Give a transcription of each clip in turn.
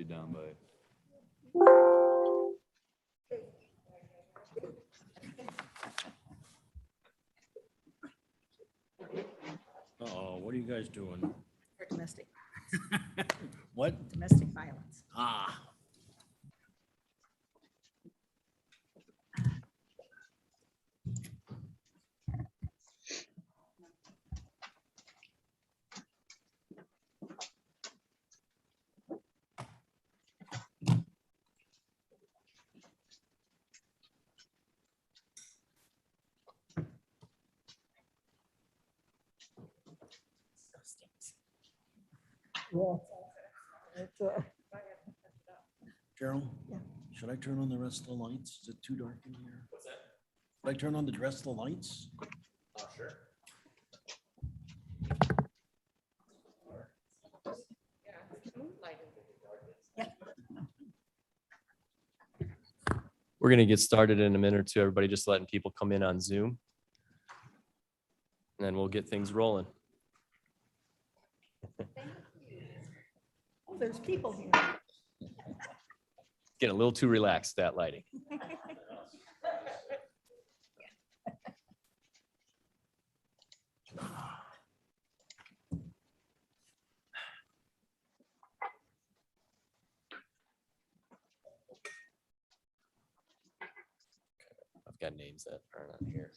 be down by. Uh-oh, what are you guys doing? For domestic, What? domestic violence. Ah. Carol, Yeah. should I turn on the rest of the lights? Is it too dark in here? What's that? Should I turn on the rest of the lights? Sure. We're going to get started in a minute or two. Everybody just letting people come in on Zoom. And then we'll get things rolling. Oh, there's people here. Getting a little too relaxed, that lighting. I've got names that aren't on here.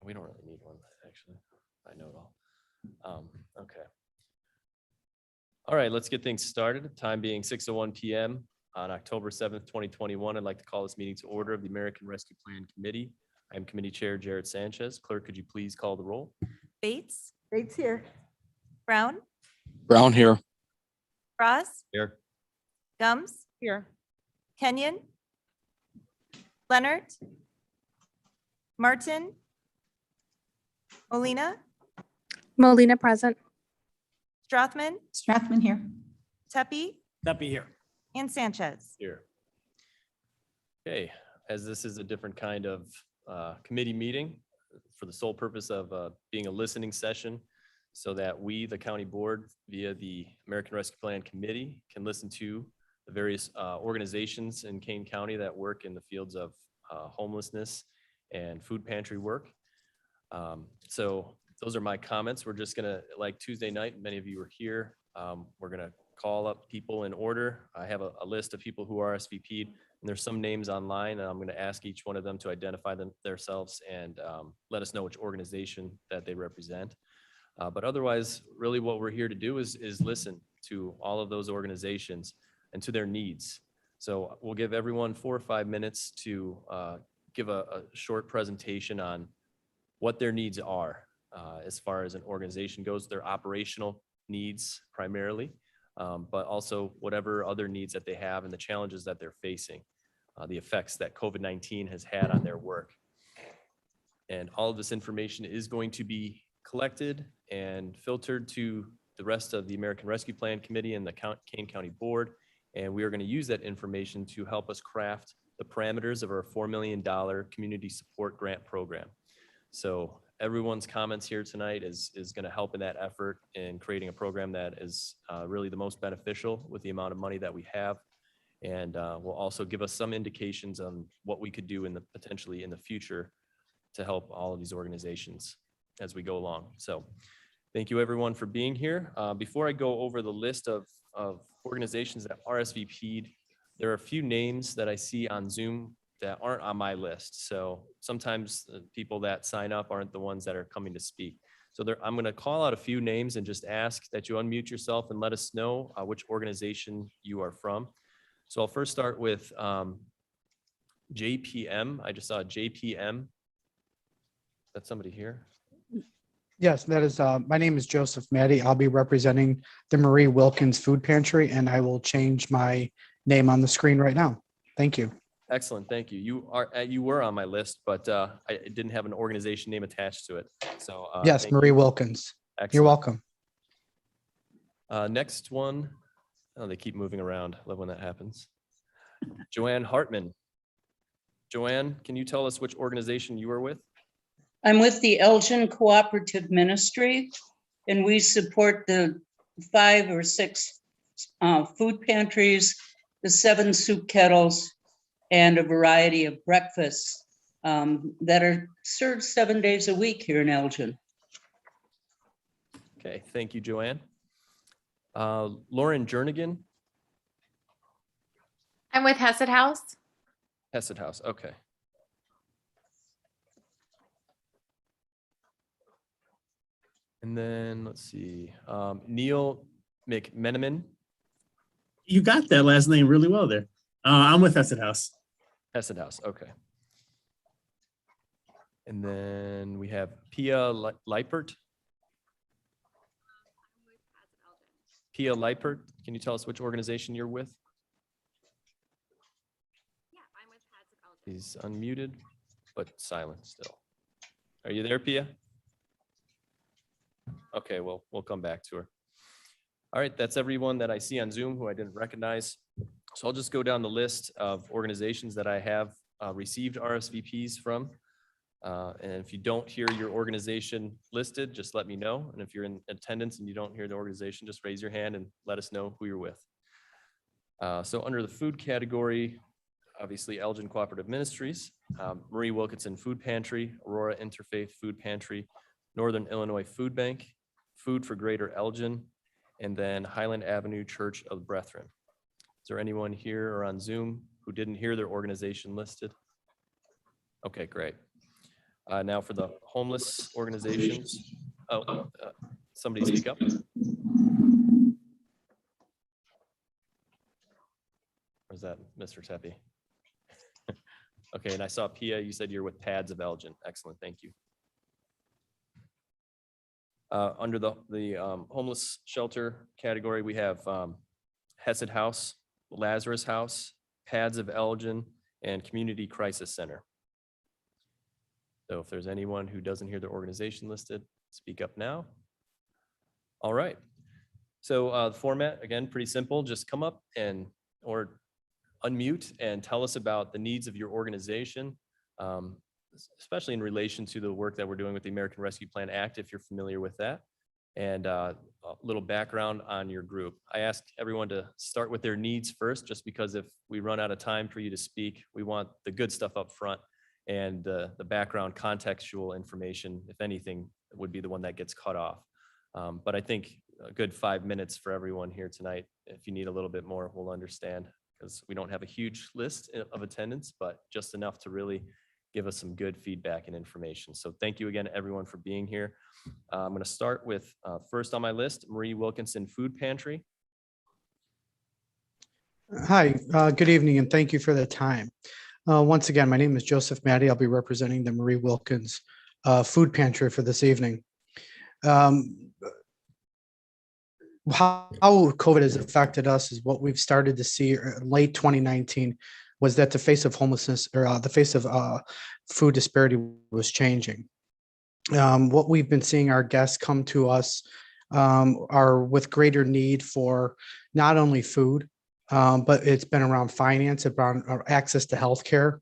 We don't really need one, actually. I know it all. Okay. All right, let's get things started. Time being 6:01 p.m. on October 7th, 2021. I'd like to call this meeting to order of the American Rescue Plan Committee. I am Committee Chair Jared Sanchez. Clerk, could you please call the roll? Bates, Bates here. Brown, Brown here. Ross, Here. Gums, Here. Kenyon, Leonard, Martin, Molina, Molina present. Strothman, Strathman here. Tepe, Duffy here. and Sanchez. Here. Okay, as this is a different kind of committee meeting for the sole purpose of being a listening session so that we, the county board, via the American Rescue Plan Committee, can listen to the various organizations in Kane County that work in the fields of homelessness and food pantry work. So those are my comments. We're just gonna, like Tuesday night, many of you were here. We're gonna call up people in order. I have a list of people who are RSVP'd, and there's some names online, and I'm gonna ask each one of them to identify themselves and let us know which organization that they represent. But otherwise, really what we're here to do is listen to all of those organizations and to their needs. So we'll give everyone 4 or 5 minutes to give a short presentation on what their needs are as far as an organization goes, their operational needs primarily, but also whatever other needs that they have and the challenges that they're facing, the effects that COVID-19 has had on their work. And all of this information is going to be collected and filtered to the rest of the American Rescue Plan Committee and the Kane County Board. And we are going to use that information to help us craft the parameters of our $4 million community support grant program. So everyone's comments here tonight is going to help in that effort in creating a program that is really the most beneficial with the amount of money that we have. And will also give us some indications on what we could do potentially in the future to help all of these organizations as we go along. So thank you everyone for being here. Before I go over the list of organizations that RSVP'd, there are a few names that I see on Zoom that aren't on my list. So sometimes the people that sign up aren't the ones that are coming to speak. So I'm going to call out a few names and just ask that you unmute yourself and let us know which organization you are from. So I'll first start with JPM. I just saw JPM. That's somebody here. Yes, that is, my name is Joseph Maddy. I'll be representing the Marie Wilkins Food Pantry, and I will change my name on the screen right now. Thank you. Excellent, thank you. You were on my list, but I didn't have an organization name attached to it. So Yes, Marie Wilkins. Excellent. You're welcome. Next one. Oh, they keep moving around. I love when that happens. Joanne Hartman. Joanne, can you tell us which organization you are with? I'm with the Elgin Cooperative Ministry, and we support the 5 or 6 food pantries, the 7 soup kettles, and a variety of breakfasts that are served 7 days a week here in Elgin. Okay, thank you, Joanne. Lauren Jernigan, I'm with Hesed House. Hesed House, okay. And then, let's see, Neil McMenamin, You got that last name really well there. I'm with Hesed House. Hesed House, okay. And then we have Pia Leipert. Pia Leipert, can you tell us which organization you're with? Yeah, I'm with Hesed Elgin. He's unmuted, but silent still. Are you there, Pia? Okay, well, we'll come back to her. All right, that's everyone that I see on Zoom who I didn't recognize. So I'll just go down the list of organizations that I have received RSVPs from. And if you don't hear your organization listed, just let me know. And if you're in attendance and you don't hear the organization, just raise your hand and let us know who you're with. So under the food category, obviously Elgin Cooperative Ministries, Marie Wilkinson Food Pantry, Aurora Interfaith Food Pantry, Northern Illinois Food Bank, Food for Greater Elgin, and then Highland Avenue Church of the Brethren. Is there anyone here or on Zoom who didn't hear their organization listed? Okay, great. Now for the homeless organizations. Oh, somebody speak up. Or is that Mr. Tepe? Okay, and I saw Pia, you said you're with Pads of Elgin. Excellent, thank you. Under the homeless shelter category, we have Hesed House, Lazarus House, Pads of Elgin, and Community Crisis Center. So if there's anyone who doesn't hear their organization listed, speak up now. All right. So the format, again, pretty simple. Just come up and or unmute and tell us about the needs of your organization, especially in relation to the work that we're doing with the American Rescue Plan Act, if you're familiar with that, and a little background on your group. I ask everyone to start with their needs first, just because if we run out of time for you to speak, we want the good stuff up front, and the background contextual information, if anything, would be the one that gets cut off. But I think a good 5 minutes for everyone here tonight. If you need a little bit more, we'll understand, because we don't have a huge list of attendance, but just enough to really give us some good feedback and information. So thank you again, everyone, for being here. I'm going to start with first on my list, Marie Wilkinson Food Pantry. Hi, good evening, and thank you for the time. Once again, my name is Joseph Maddie. I'll be representing the Marie Wilkins Food Pantry for this evening. How COVID has affected us is what we've started to see late 2019 was that the face of homelessness, or the face of food disparity, was changing. What we've been seeing our guests come to us are with greater need for not only food, but it's been around finance, around access to healthcare.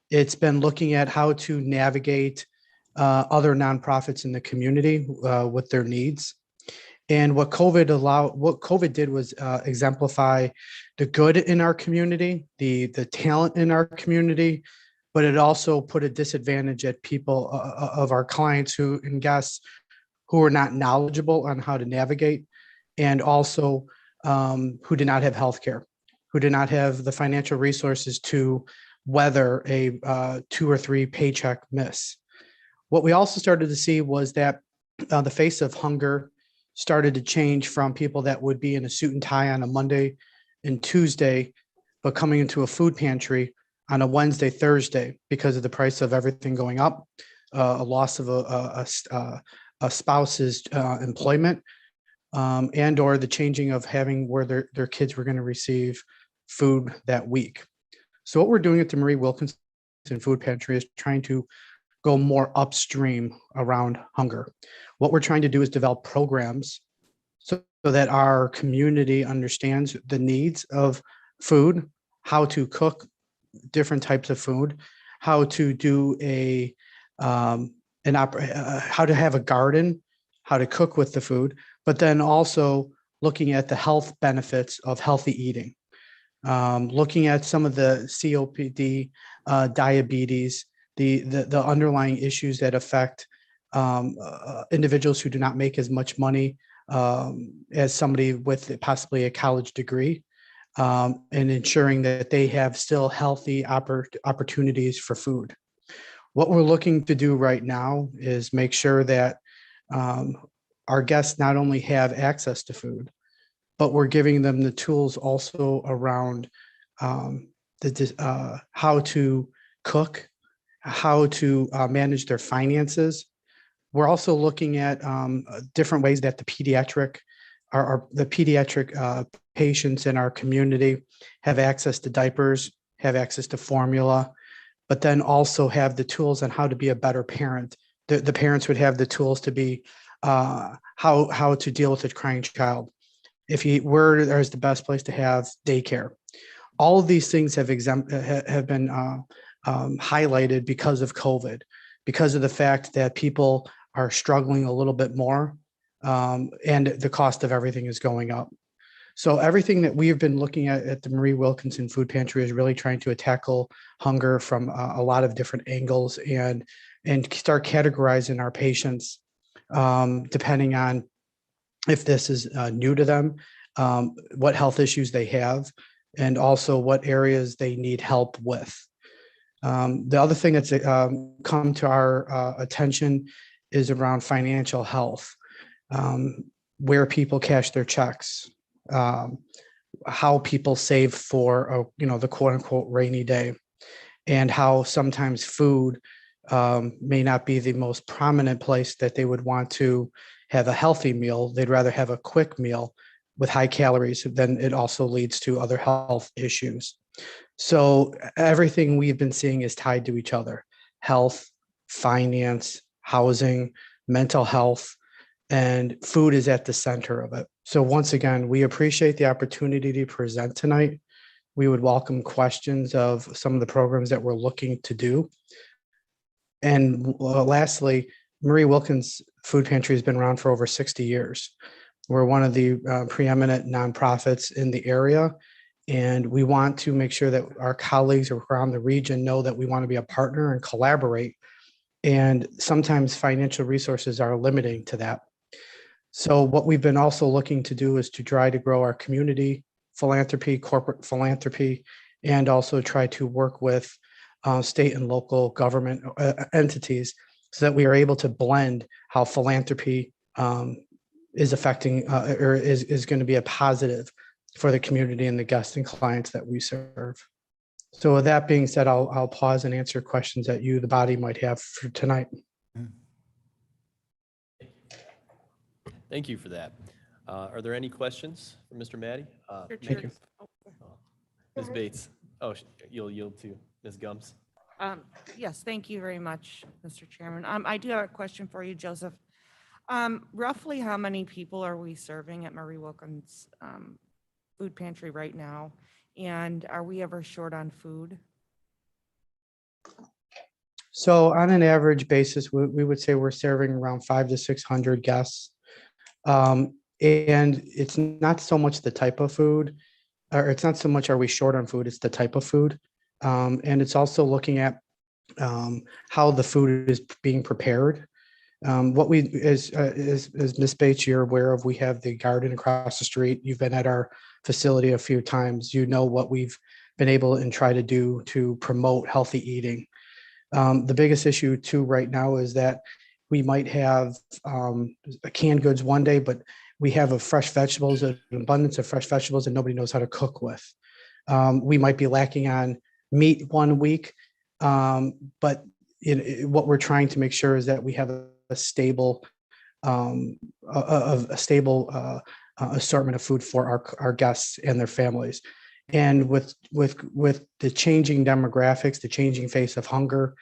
It's been looking at how to navigate other nonprofits in the community with their needs. And what COVID did was exemplify the good in our community, the talent in our community, but it also put a disadvantage at people of our clients and guests who are not knowledgeable on how to navigate, and also who did not have healthcare, who did not have the financial resources to weather a 2 or 3 paycheck miss. What we also started to see was that the face of hunger started to change from people that would be in a suit and tie on a Monday and Tuesday, but coming into a food pantry on a Wednesday, Thursday, because of the price of everything going up, a loss of a spouse's employment, and or the changing of having where their kids were going to receive food that week. So what we're doing at the Marie Wilkinson Food Pantry is trying to go more upstream around hunger. What we're trying to do is develop programs so that our community understands the needs of food, how to cook different types of food, how to do a how to have a garden, how to cook with the food, but then also looking at the health benefits of healthy eating. Looking at some of the COPD, diabetes, the underlying issues that affect individuals who do not make as much money as somebody with possibly a college degree, and ensuring that they have still healthy opportunities for food. What we're looking to do right now is make sure that our guests not only have access to food, but we're giving them the tools also around how to cook, how to manage their finances. We're also looking at different ways that the pediatric patients in our community have access to diapers, have access to formula, but then also have the tools on how to be a better parent. The parents would have the tools to be how to deal with a crying child. Where there's the best place to have daycare. All of these things have been highlighted because of COVID, because of the fact that people are struggling a little bit more, and the cost of everything is going up. So everything that we've been looking at the Marie Wilkinson Food Pantry is really trying to tackle hunger from a lot of different angles and start categorizing our patients depending on if this is new to them, what health issues they have, and also what areas they need help with. The other thing that's come to our attention is around financial health, where people cash their checks, how people save for the quote unquote rainy day, and how sometimes food may not be the most prominent place that they would want to have a healthy meal. They'd rather have a quick meal with high calories. Then it also leads to other health issues. So everything we've been seeing is tied to each other: health, finance, housing, mental health, and food is at the center of it. So once again, we appreciate the opportunity to present tonight. We would welcome questions of some of the programs that we're looking to do. And lastly, Marie Wilkins Food Pantry has been around for over 60 years. We're one of the preeminent nonprofits in the area, and we want to make sure that our colleagues around the region know that we want to be a partner and collaborate. And sometimes financial resources are limiting to that. So what we've been also looking to do is to try to grow our community philanthropy, corporate philanthropy, and also try to work with state and local government entities so that we are able to blend how philanthropy is affecting or is going to be a positive for the community and the guests and clients that we serve. So with that being said, I'll pause and answer questions that the body might have for tonight. Thank you for that. Are there any questions for Mr. Matty? Thank you. Ms. Bates. Oh, you'll yield to Ms. Gums. Yes, thank you very much, Mr. Chairman. I do have a question for you, Joseph. Roughly how many people are we serving at Marie Wilkins Food Pantry right now? And are we ever short on food? So on an average basis, we would say we're serving around 500 to 600 guests. And it's not so much the type of food, or it's not so much are we short on food, it's the type of food. And it's also looking at how the food is being prepared. What we, as Ms. Bates, you're aware of, we have the garden across the street. You've been at our facility a few times. You know what we've been able and try to do to promote healthy eating. The biggest issue too right now is that we might have canned goods one day, but we have an abundance of fresh vegetables and nobody knows how to cook with. We might be lacking on meat one week, but what we're trying to make sure is that we have a stable assortment of food for our guests and their families. And with the changing demographics, the changing face of hunger,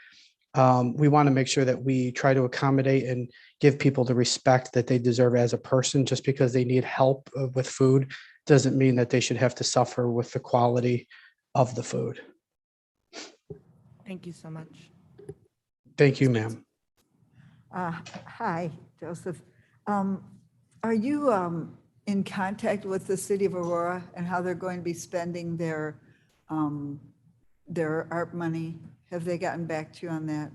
we want to make sure that we try to accommodate and give people the respect that they deserve as a person. Just because they need help with food doesn't mean that they should have to suffer with the quality of the food. Thank you so much. Thank you, ma'am. Hi, Joseph. Are you in contact with the city of Aurora and how they're going to be spending their ARP money? Have they gotten back to you on that?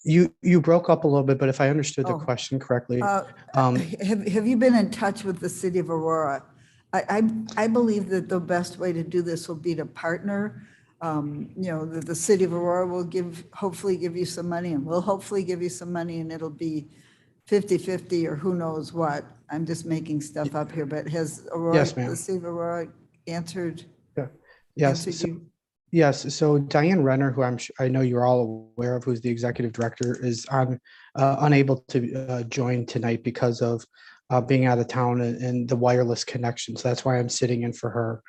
You broke up a little bit, but if I understood the Oh. question correctly, Have you been in touch with the city of Aurora? I believe that the best way to do this will be to partner. That the city of Aurora will hopefully give you some money, and we'll hopefully give you some money, and it'll be 50-50 or who knows what. I'm just making stuff up here, but has Aurora, Yes, ma'am. the city of Aurora answered yes. answered So, you? yes. So Diane Renner, who I know you're all aware of, who's the executive director, is unable to join tonight because of being out of town and the wireless connection. So that's why I'm sitting in for her.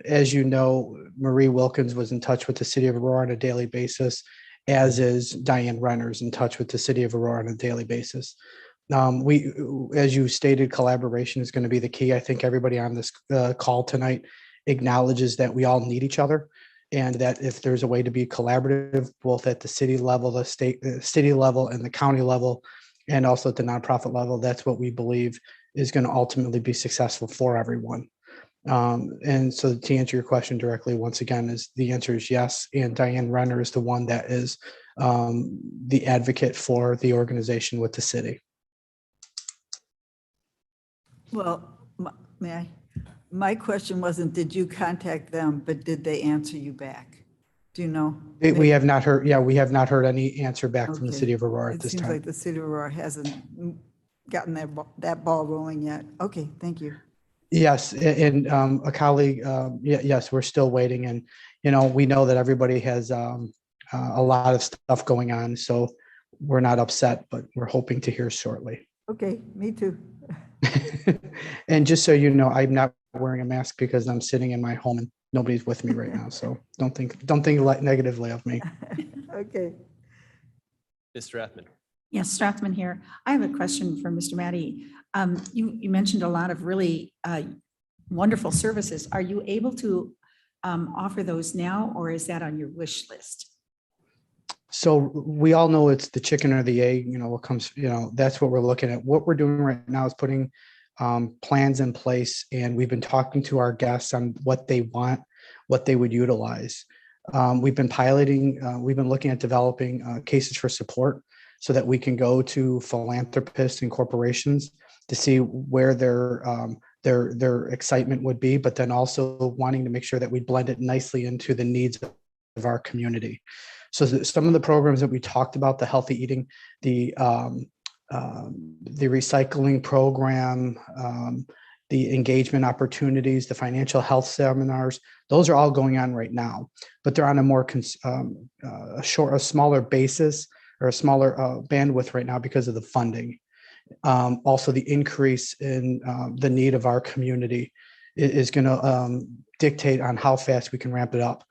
As you know, Marie Wilkins was in touch with the city of Aurora on a daily basis, as is Diane Renner's in touch with the city of Aurora on a daily basis. As you stated, collaboration is going to be the key. I think everybody on this call tonight acknowledges that we all need each other, and that if there's a way to be collaborative, both at the city level, the city level, and the county level, and also at the nonprofit level, that's what we believe is going to ultimately be successful for everyone. And so to answer your question directly, once again, the answer is yes. And Diane Renner is the one that is the advocate for the organization with the city. Well, may I? My question wasn't, did you contact them, but did they answer you back? Do you know? We have not heard, we have not heard any answer back from the Okay. city of Aurora at It this seems time. like the city of Aurora hasn't gotten that ball rolling yet. Okay, thank you. Yes, and a colleague, yes, we're still waiting. And, we know that everybody has a lot of stuff going on, so we're not upset, but we're hoping to hear shortly. Okay, me too. And just so you know, I'm not wearing a mask because I'm sitting in my home and nobody's with me right now. So don't think negatively of me. Okay. Ms. Strathman. Yes, Strathman here. I have a question for Mr. Matty. You mentioned a lot of really wonderful services. Are you able to offer those now, or is that on your wish list? So we all know it's the chicken or the egg, what comes, that's what we're looking at. What we're doing right now is putting plans in place, and we've been talking to our guests on what they want, what they would utilize. We've been piloting, we've been looking at developing cases for support so that we can go to philanthropists and corporations to see where their excitement would be, but then also wanting to make sure that we blend it nicely into the needs of our community. So some of the programs that we talked about, the healthy eating, the recycling program, the engagement opportunities, the financial health seminars, those are all going on right now, but they're on a more a smaller basis or a smaller bandwidth right now because of the funding. Also, the increase in the need of our community is going to dictate on how fast we can ramp it up.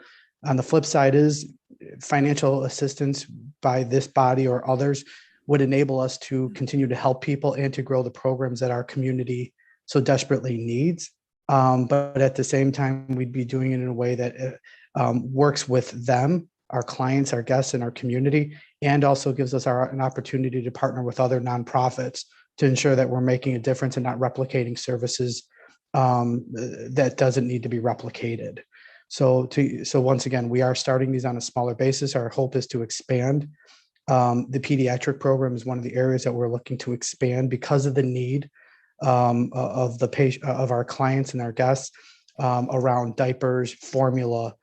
On the flip side is financial assistance by this body or others would enable us to continue to help people and to grow the programs that our community so desperately needs. But at the same time, we'd be doing it in a way that works with them, our clients, our guests, and our community, and also gives us an opportunity to partner with other nonprofits to ensure that we're making a difference and not replicating services that doesn't need to be replicated. So once again, we are starting these on a smaller basis. Our hope is to expand. The pediatric program is one of the areas that we're looking to expand because of the need of the patient, of our clients and our guests around diapers, formula,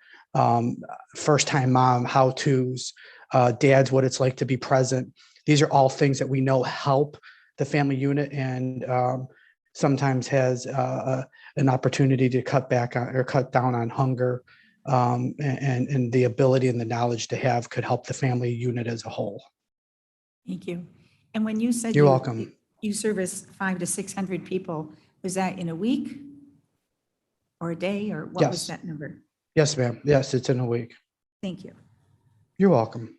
first-time mom how-tos, dads, what it's like to be present. These are all things that we know help the family unit and sometimes has an opportunity to cut down on hunger, and the ability and the knowledge to have could help the family unit as a whole. Thank you. And when you said You're welcome. You service 500 to 600 people, was that in a week or a day, or what was Yes. that number? Yes, ma'am. Yes, it's in a week. Thank you. You're welcome.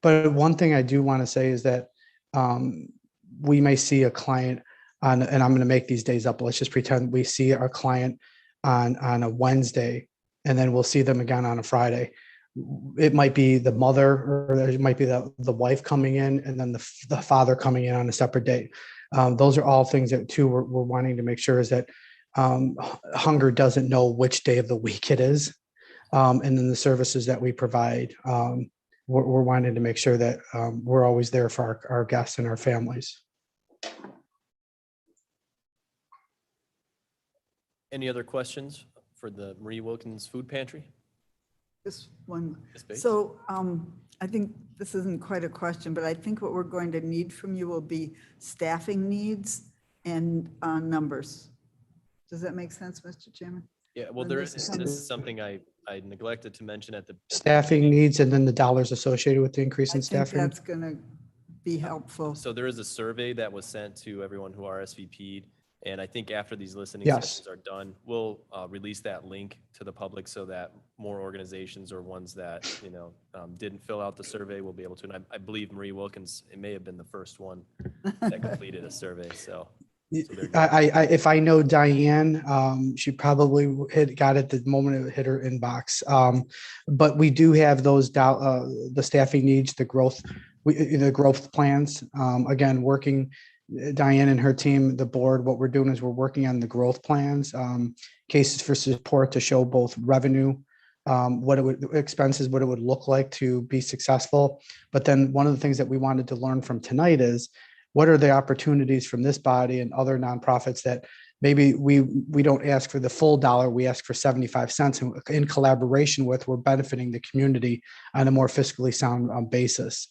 But one thing I do want to say is that we may see a client on, and I'm going to make these days up, let's just pretend we see our client on a Wednesday, and then we'll see them again on a Friday. it might be the mother or it might be the wife coming in and then the father coming in on a separate date. Those are all things that too we're wanting to make sure is that hunger doesn't know which day of the week it is. And then the services that we provide, we're wanting to make sure that we're always there for our guests and our families. Any other questions for the Marie Wilkins Food Pantry? This one. Ms. Bates? So I think this isn't quite a question, but I think what we're going to need from you will be staffing needs and numbers. Does that make sense, Mr. Chairman? Yeah, well, when there this is, comes- this is something I neglected to mention at the. Staffing needs and then the dollars associated with the increase I in think staffing. that's going to be helpful. So there is a survey that was sent to everyone who RSVP'd. And I think after these listening Yes. sessions are done, we'll release that link to the public so that more organizations or ones that, didn't fill out the survey will be able to. And I believe Marie Wilkins, it may have been the first one that completed a survey. So they're good. If I know Diane, she probably got it the moment it hit her inbox. But we do have those the staffing needs, the growth plans. Again, working Diane and her team, the board. What we're doing is we're working on the growth plans, cases for support to show both revenue, expenses, what it would look like to be successful. But then one of the things that we wanted to learn from tonight is, what are the opportunities from this body and other nonprofits that maybe we don't ask for the full dollar, we ask for 75 cents, and in collaboration with, we're benefiting the community on a more fiscally sound basis.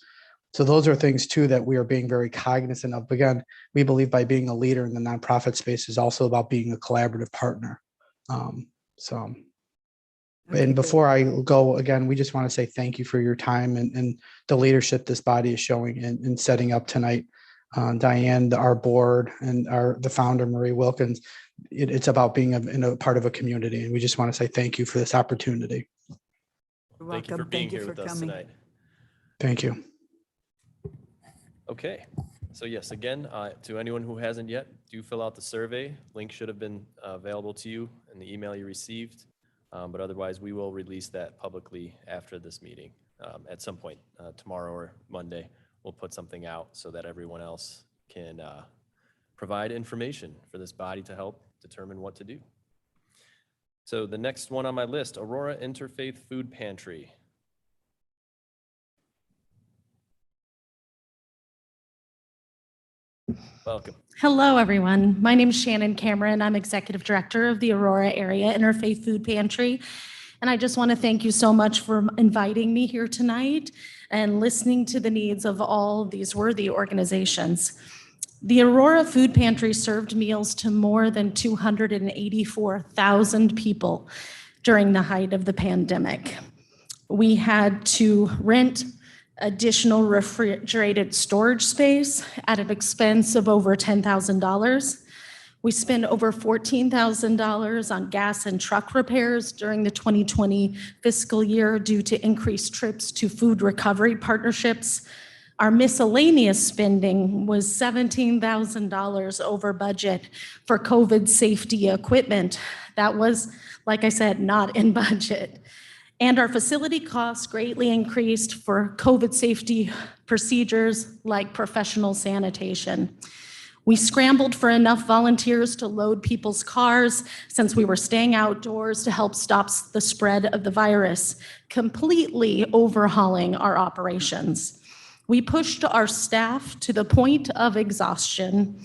So those are things too that we are being very cognizant of. Again, we believe by being a leader in the nonprofit space is also about being a collaborative partner. And before I go, again, we just want to say thank you for your time and the leadership this body is showing in setting up tonight. Diane, our board, and the founder, Marie Wilkins, it's about being a part of a community. And we just want to say thank you for this opportunity. You're Thank you for welcome. being Thank you here for with us coming. tonight. Thank you. Okay, so yes, again, to anyone who hasn't yet, do fill out the survey. Link should have been available to you in the email you received. But otherwise, we will release that publicly after this meeting at some point tomorrow or Monday. We'll put something out so that everyone else can provide information for this body to help determine what to do. So the next one on my list, Aurora Interfaith Food Pantry. Welcome. Hello, everyone. My name is Shannon Cameron. I'm Executive Director of the Aurora Area Interfaith Food Pantry. And I just want to thank you so much for inviting me here tonight and listening to the needs of all of these worthy organizations. The Aurora Food Pantry served meals to more than 284,000 people during the height of the pandemic. We had to rent additional refrigerated storage space at an expense of over $10,000. We spent over $14,000 on gas and truck repairs during the 2020 fiscal year due to increased trips to food recovery partnerships. Our miscellaneous spending was $17,000 over budget for COVID safety equipment. That was, like I said, not in budget. And our facility costs greatly increased for COVID safety procedures like professional sanitation. We scrambled for enough volunteers to load people's cars since we were staying outdoors to help stop the spread of the virus, completely overhauling our operations. We pushed our staff to the point of exhaustion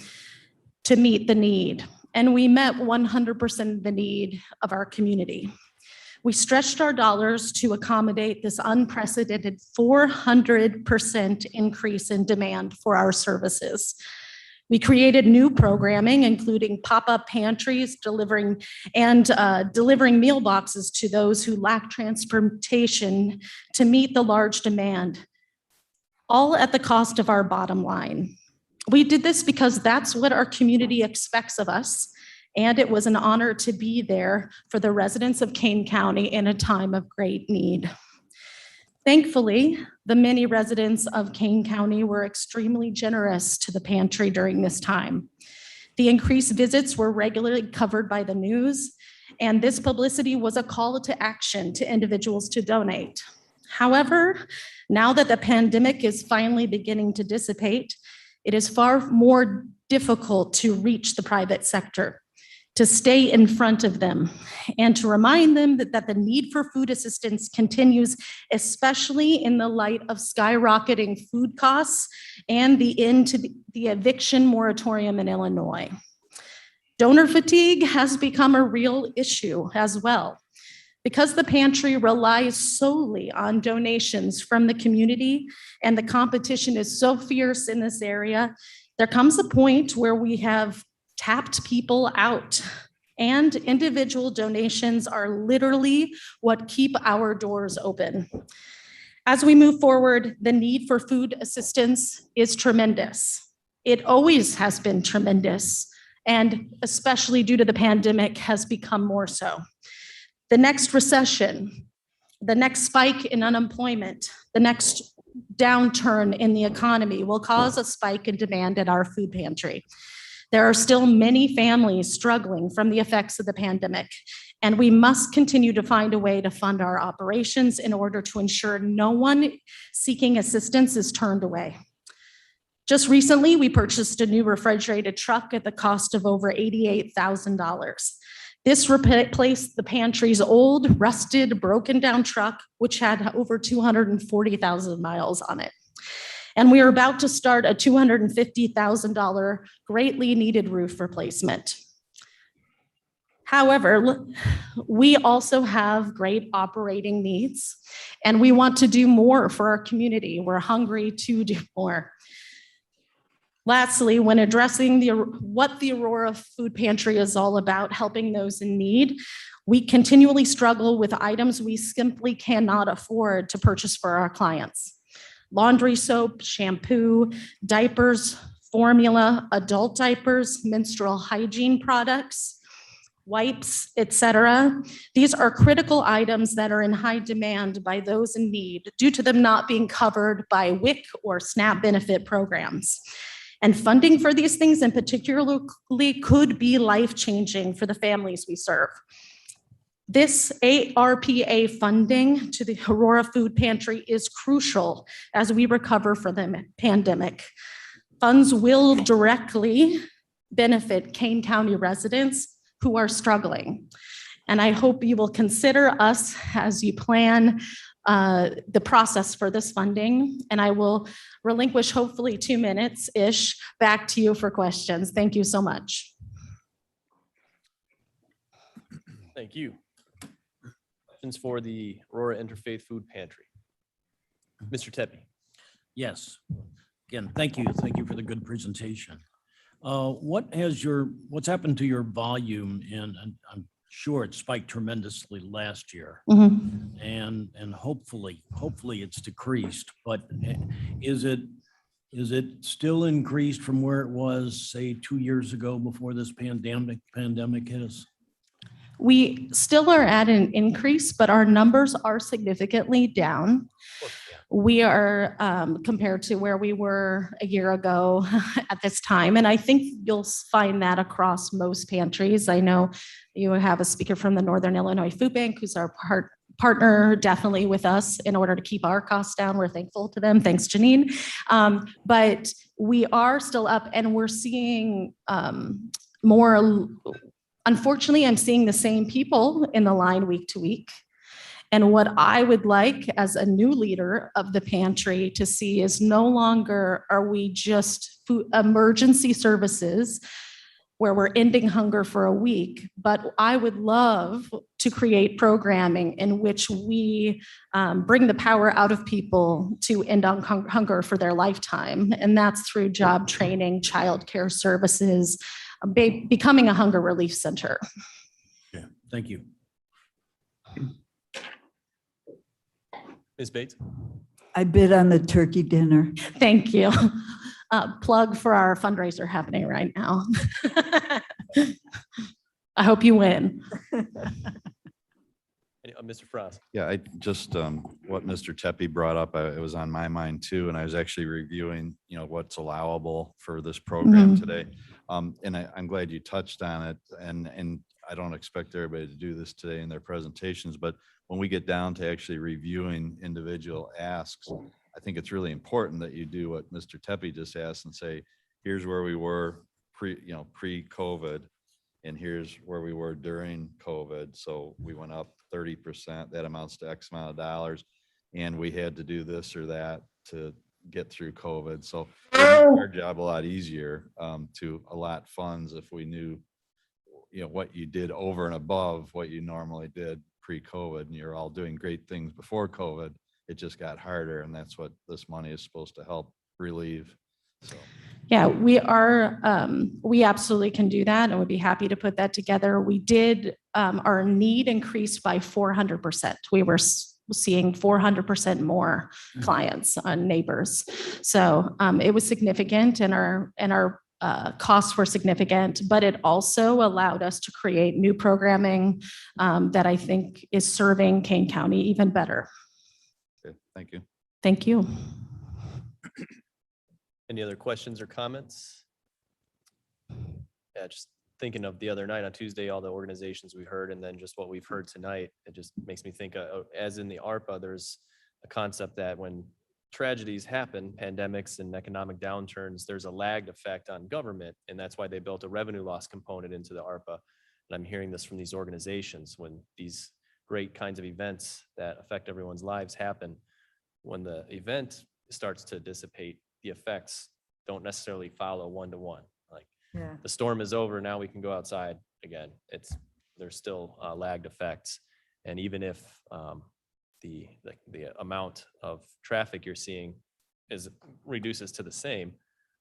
to meet the need, and we met 100% of the need of our community. We stretched our dollars to accommodate this unprecedented 400% increase in demand for our services. We created new programming, including pop-up pantries, delivering meal boxes to those who lack transportation to meet the large demand, all at the cost of our bottom line. We did this because that's what our community expects of us, and it was an honor to be there for the residents of Kane County in a time of great need. Thankfully, the many residents of Kane County were extremely generous to the pantry during this time. The increased visits were regularly covered by the news, and this publicity was a call to action to individuals to donate. However, now that the pandemic is finally beginning to dissipate, it is far more difficult to reach the private sector, to stay in front of them, and to remind them that the need for food assistance continues, especially in the light of skyrocketing food costs and the end to the eviction moratorium in Illinois. Donor fatigue has become a real issue as well. Because the pantry relies solely on donations from the community and the competition is so fierce in this area, there comes a point where we have tapped people out, and individual donations are literally what keep our doors open. As we move forward, the need for food assistance is tremendous. It always has been tremendous, and especially due to the pandemic has become more so. The next recession, the next spike in unemployment, the next downturn in the economy will cause a spike in demand at our food pantry. There are still many families struggling from the effects of the pandemic, and we must continue to find a way to fund our operations in order to ensure no one seeking assistance is turned away. Just recently, we purchased a new refrigerated truck at the cost of over $88,000. This replaced the pantry's old, rusted, broken down truck, which had over 240,000 miles on it. And we are about to start a $250,000 greatly needed roof replacement. However, we also have great operating needs, and we want to do more for our community. We're hungry to do more. Lastly, when addressing what the Aurora Food Pantry is all about, helping those in need, we continually struggle with items we simply cannot afford to purchase for our clients. Laundry soap, shampoo, diapers, formula, adult diapers, menstrual hygiene products, wipes, etc. These are critical items that are in high demand by those in need due to them not being covered by WIC or SNAP benefit programs. And funding for these things in particularly could be life-changing for the families we serve. This ARPA funding to the Aurora Food Pantry is crucial as we recover from the pandemic. Funds will directly benefit Kane County residents who are struggling. And I hope you will consider us as you plan the process for this funding. And I will relinquish hopefully 2 minutes-ish back to you for questions. Thank you so much. Thank you. Questions for the Aurora Interfaith Food Pantry? Mr. Tepe. Yes. Again, thank you. Thank you for the good presentation. What's happened to your volume? And I'm sure it spiked tremendously last year. Mm-hmm. And hopefully it's decreased, but is it still increased from where it was, say, 2 years ago before this pandemic hit us? We still are at an increase, but our numbers are significantly down. We are compared to where we were a year ago at this time. And I think you'll find that across most pantries. I know you have a speaker from the Northern Illinois Food Bank who's our partner definitely with us in order to keep our costs down. We're thankful to them. Thanks, Janine. But we are still up and we're seeing more. Unfortunately, I'm seeing the same people in the line week to week. And what I would like as a new leader of the pantry to see is no longer are we just food emergency services where we're ending hunger for a week, but I would love to create programming in which we bring the power out of people to end on hunger for their lifetime. And that's through job training, childcare services, becoming a hunger relief center. Yeah, thank you. Ms. Bates. I bid on the turkey dinner. Thank you. Plug for our fundraiser happening right now. I hope you win. Mr. Frost. Yeah, I just, what Mr. Tepe brought up, it was on my mind too, and I was actually reviewing, what's allowable for this program today. And I'm glad you touched on it, and I don't expect everybody to do this today in their presentations, but when we get down to actually reviewing individual asks, I think it's really important that you do what Mr. Tepe just asked and say, here's where we were pre-COVID, and here's where we were during COVID. So we went up 30%, that amounts to X amount of dollars, and we had to do this or that to get through COVID. So it made our job a lot easier to allot funds if we knew, what you did over and above what you normally did pre-COVID, and you're all doing great things before COVID. It just got harder, and that's what this money is supposed to help relieve. So. Yeah, we absolutely can do that and would be happy to put that together. We did, our need increased by 400%. We were seeing 400% more clients on neighbors. So it was significant, and our costs were significant, but it also allowed us to create new programming that I think is serving Kane County even better. Okay, thank you. Thank you. Any other questions or comments? Yeah, just thinking of the other night on Tuesday, all the organizations we heard, and then just what we've heard tonight, it just makes me think, as in the ARPA, there's a concept that when tragedies happen, pandemics and economic downturns, there's a lagged effect on government, and that's why they built a revenue loss component into the ARPA. And I'm hearing this from these organizations, when these great kinds of events that affect everyone's lives happen, when the event starts to dissipate, the effects don't necessarily follow one-to-one. Like the storm is over, now we can go outside again. There's still lagged effects. And even if the amount of traffic you're seeing reduces to the same,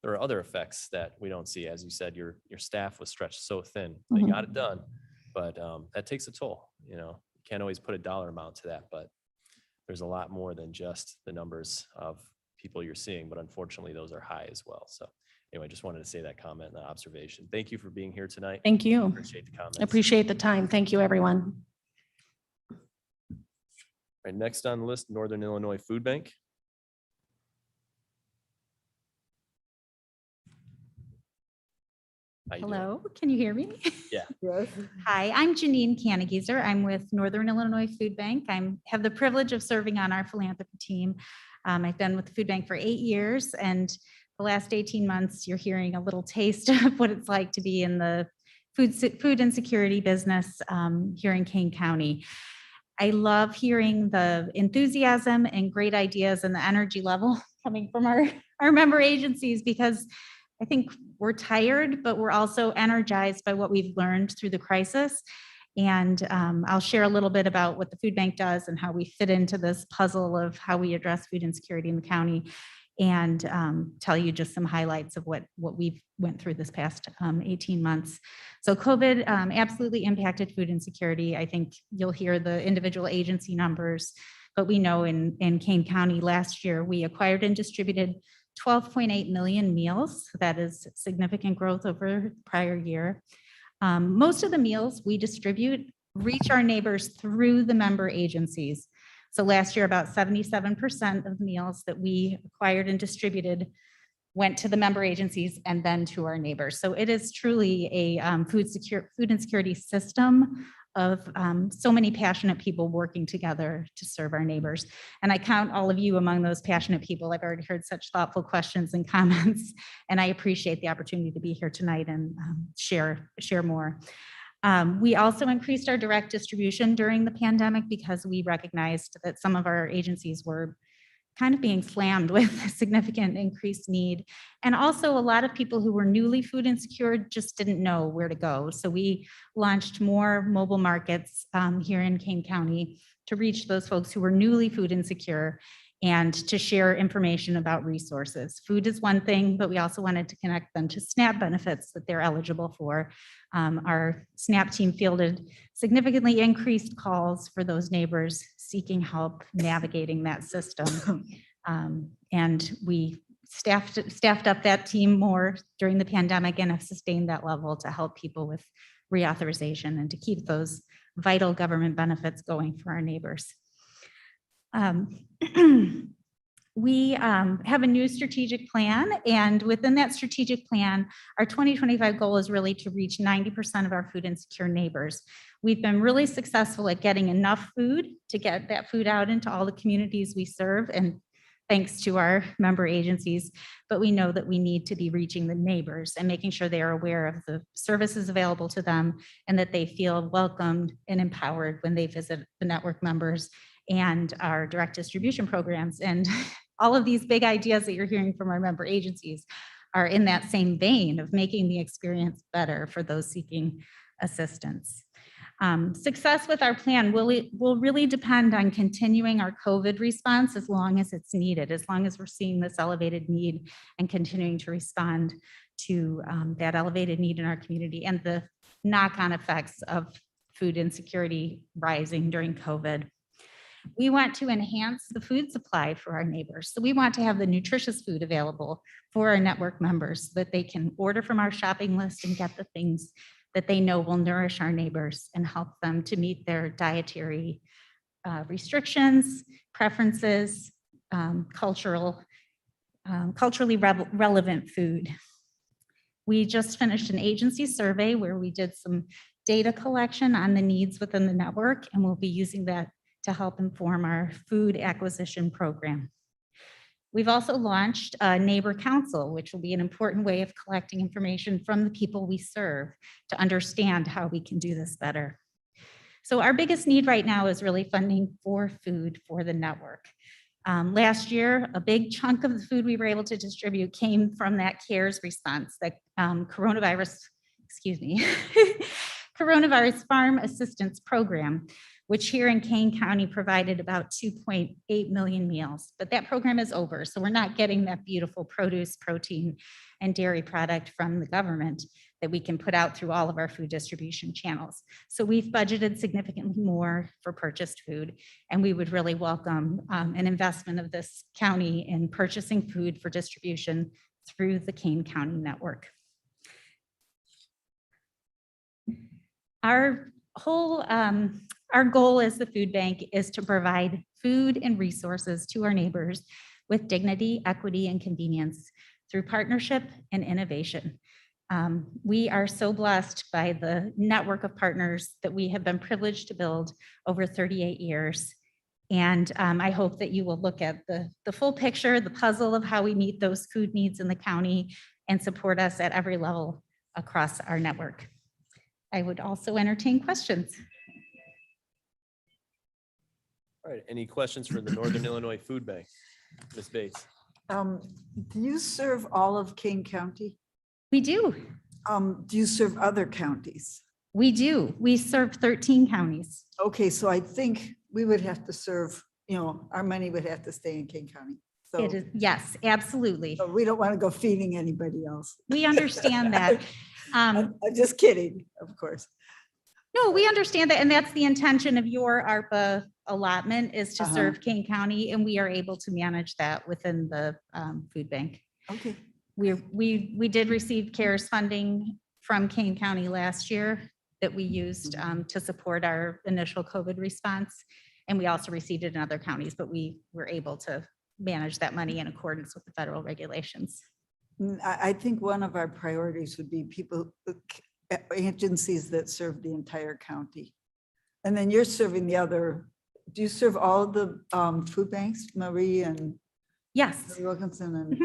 there are other effects that we don't see. As you said, your staff was stretched so thin. They got it done, but that takes a toll. You can't always put a dollar amount to that, but there's a lot more than just the numbers of people you're seeing, but unfortunately those are high as well. So anyway, just wanted to say that comment and that observation. Thank you for being here tonight. Thank you. Appreciate the comments. Appreciate the time. Thank you, everyone. All right, next on the list, Northern Illinois Food Bank. How you doing? Hello, can you hear me? Yeah. Yes. Hi, I'm Janine Canigeezer. I'm with Northern Illinois Food Bank. I have the privilege of serving on our philanthropy team. I've been with the food bank for 8 years, and the last 18 months, you're hearing a little taste of what it's like to be in the food insecurity business here in Kane County. I love hearing the enthusiasm and great ideas and the energy level coming from our member agencies, because I think we're tired, but we're also energized by what we've learned through the crisis. And I'll share a little bit about what the food bank does and how we fit into this puzzle of how we address food insecurity in the county, and tell you just some highlights of what we've went through this past 18 months. So COVID absolutely impacted food insecurity. I think you'll hear the individual agency numbers, but we know in Kane County last year, we acquired and distributed 12.8 million meals. That is significant growth over prior year. Most of the meals we distribute reach our neighbors through the member agencies. So last year, about 77% of meals that we acquired and distributed went to the member agencies and then to our neighbors. So it is truly a food insecurity system of so many passionate people working together to serve our neighbors. And I count all of you among those passionate people. I've already heard such thoughtful questions and comments, and I appreciate the opportunity to be here tonight and share more. We also increased our direct distribution during the pandemic because we recognized that some of our agencies were kind of being slammed with significant increased need. And also a lot of people who were newly food insecure just didn't know where to go. So we launched more mobile markets here in Kane County to reach those folks who were newly food insecure and to share information about resources. Food is one thing, but we also wanted to connect them to SNAP benefits that they're eligible for. Our SNAP team fielded significantly increased calls for those neighbors seeking help navigating that system. And we staffed up that team more during the pandemic and have sustained that level to help people with reauthorization and to keep those vital government benefits going for our neighbors. We have a new strategic plan, and within that strategic plan, our 2025 goal is really to reach 90% of our food insecure neighbors. We've been really successful at getting enough food to get that food out into all the communities we serve, and thanks to our member agencies, but we know that we need to be reaching the neighbors and making sure they are aware of the services available to them and that they feel welcomed and empowered when they visit the network members and our direct distribution programs. And all of these big ideas that you're hearing from our member agencies are in that same vein of making the experience better for those seeking assistance. Success with our plan will really depend on continuing our COVID response as long as it's needed, as long as we're seeing this elevated need and continuing to respond to that elevated need in our community and the knock-on effects of food insecurity rising during COVID. We want to enhance the food supply for our neighbors. So we want to have the nutritious food available for our network members so that they can order from our shopping list and get the things that they know will nourish our neighbors and help them to meet their dietary restrictions, preferences, culturally relevant food. We just finished an agency survey where we did some data collection on the needs within the network, and we'll be using that to help inform our food acquisition program. We've also launched a neighbor council, which will be an important way of collecting information from the people we serve to understand how we can do this better. So our biggest need right now is really funding for food for the network. Last year, a big chunk of the food we were able to distribute came from that CARES response, that coronavirus farm assistance program, which here in Kane County provided about 2.8 million meals. But that program is over, so we're not getting that beautiful produce, protein, and dairy product from the government that we can put out through all of our food distribution channels. So we've budgeted significantly more for purchased food, and we would really welcome an investment of this county in purchasing food for distribution through the Kane County network. Our goal as the food bank is to provide food and resources to our neighbors with dignity, equity, and convenience through partnership and innovation. We are so blessed by the network of partners that we have been privileged to build over 38 years. And I hope that you will look at the full picture, the puzzle of how we meet those food needs in the county and support us at every level across our network. I would also entertain questions. All right, any questions for the Northern Illinois Food Bank? Ms. Bates? Do you serve all of Kane County? We do. Do you serve other counties? We do. We serve 13 counties. Okay, so I think we would have to serve, our money would have to stay in Kane County. So, It is, yes, absolutely. so we don't want to go feeding anybody else. We understand that. I'm just kidding, of course. No, we understand that. And that's the intention of your ARPA allotment, is to serve Kane County, and we are able to manage that within the food bank. Okay. We did receive CARES funding from Kane County last year that we used to support our initial COVID response. And we also received it in other counties, but we were able to manage that money in accordance with the federal regulations. I think one of our priorities would be agencies that serve the entire county. And then you're serving the other, do you serve all the food banks, Marie and Yes. Wilkinson and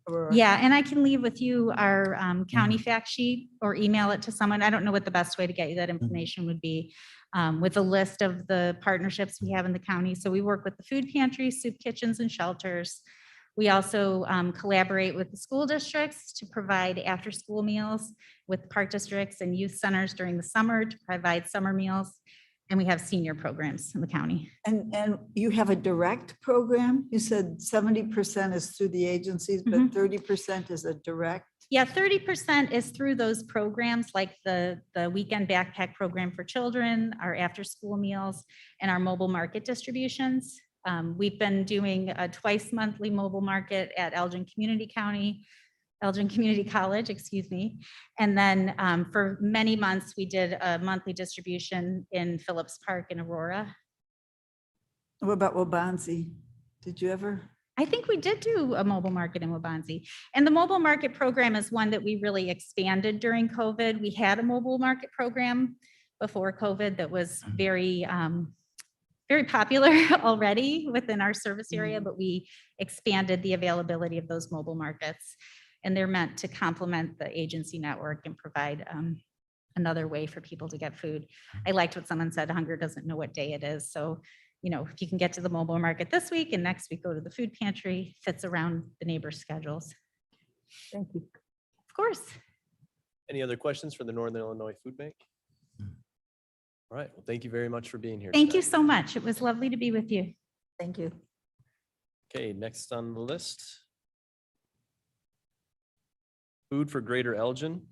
Aurora? Yeah, and I can leave with you our county fact sheet or email it to someone. I don't know what the best way to get you that information would be, with a list of the partnerships we have in the county. So we work with the food pantries, soup kitchens, and shelters. We also collaborate with the school districts to provide after-school meals, with park districts and youth centers during the summer to provide summer meals. And we have senior programs in the county. And you have a direct program? You said 70% is through the agencies, but 30% is a direct? Yeah, 30% is through those programs like the weekend backpack program for children, our after-school meals, and our mobile market distributions. We've been doing a twice monthly mobile market at Elgin Community County. Elgin Community College, excuse me. And then for many months, we did a monthly distribution in Phillips Park in Aurora. What about Wabansie? Did you ever? I think we did do a mobile market in Wabansie. And the mobile market program is one that we really expanded during COVID. We had a mobile market program before COVID that was very, very popular already within our service area, but we expanded the availability of those mobile markets. And they're meant to complement the agency network and provide another way for people to get food. I liked what someone said, hunger doesn't know what day it is. So, you know, if you can get to the mobile market this week and next week go to the food pantry, fits around the neighbors' schedules. Thank you. Of course. Any other questions for the Northern Illinois Food Bank? All right, well, thank you very much for being here. Thank you tonight. so much. It was lovely to be with you. Thank you. Okay, next on the list. Food for Greater Elgin.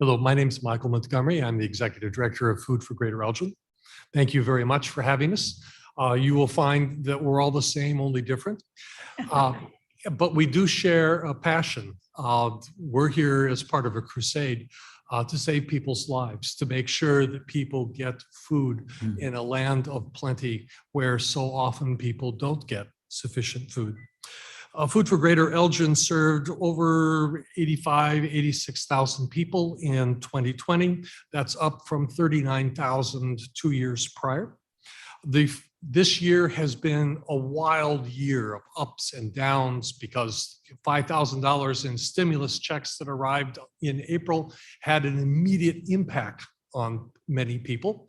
Hello, my name is Michael Montgomery. I'm the Executive Director of Food for Greater Elgin. Thank you very much for having us. You will find that we're all the same, only different. But we do share a passion. We're here as part of a crusade to save people's lives, to make sure that people get food in a land of plenty where so often people don't get sufficient food. Food for Greater Elgin served over 86,000 people in 2020. That's up from 39,000 2 years prior. This year has been a wild year of ups and downs because $5,000 in stimulus checks that arrived in April had an immediate impact on many people.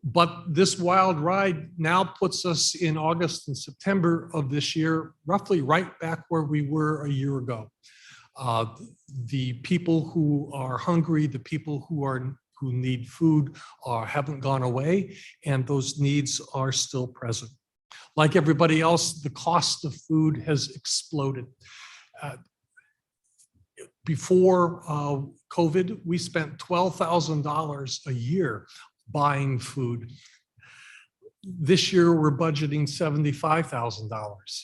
But this wild ride now puts us in August and September of this year, roughly right back where we were a year ago. The people who are hungry, the people who need food haven't gone away, and those needs are still present. Like everybody else, the cost of food has exploded. Before COVID, we spent $12,000 a year buying food. This year, we're budgeting $75,000.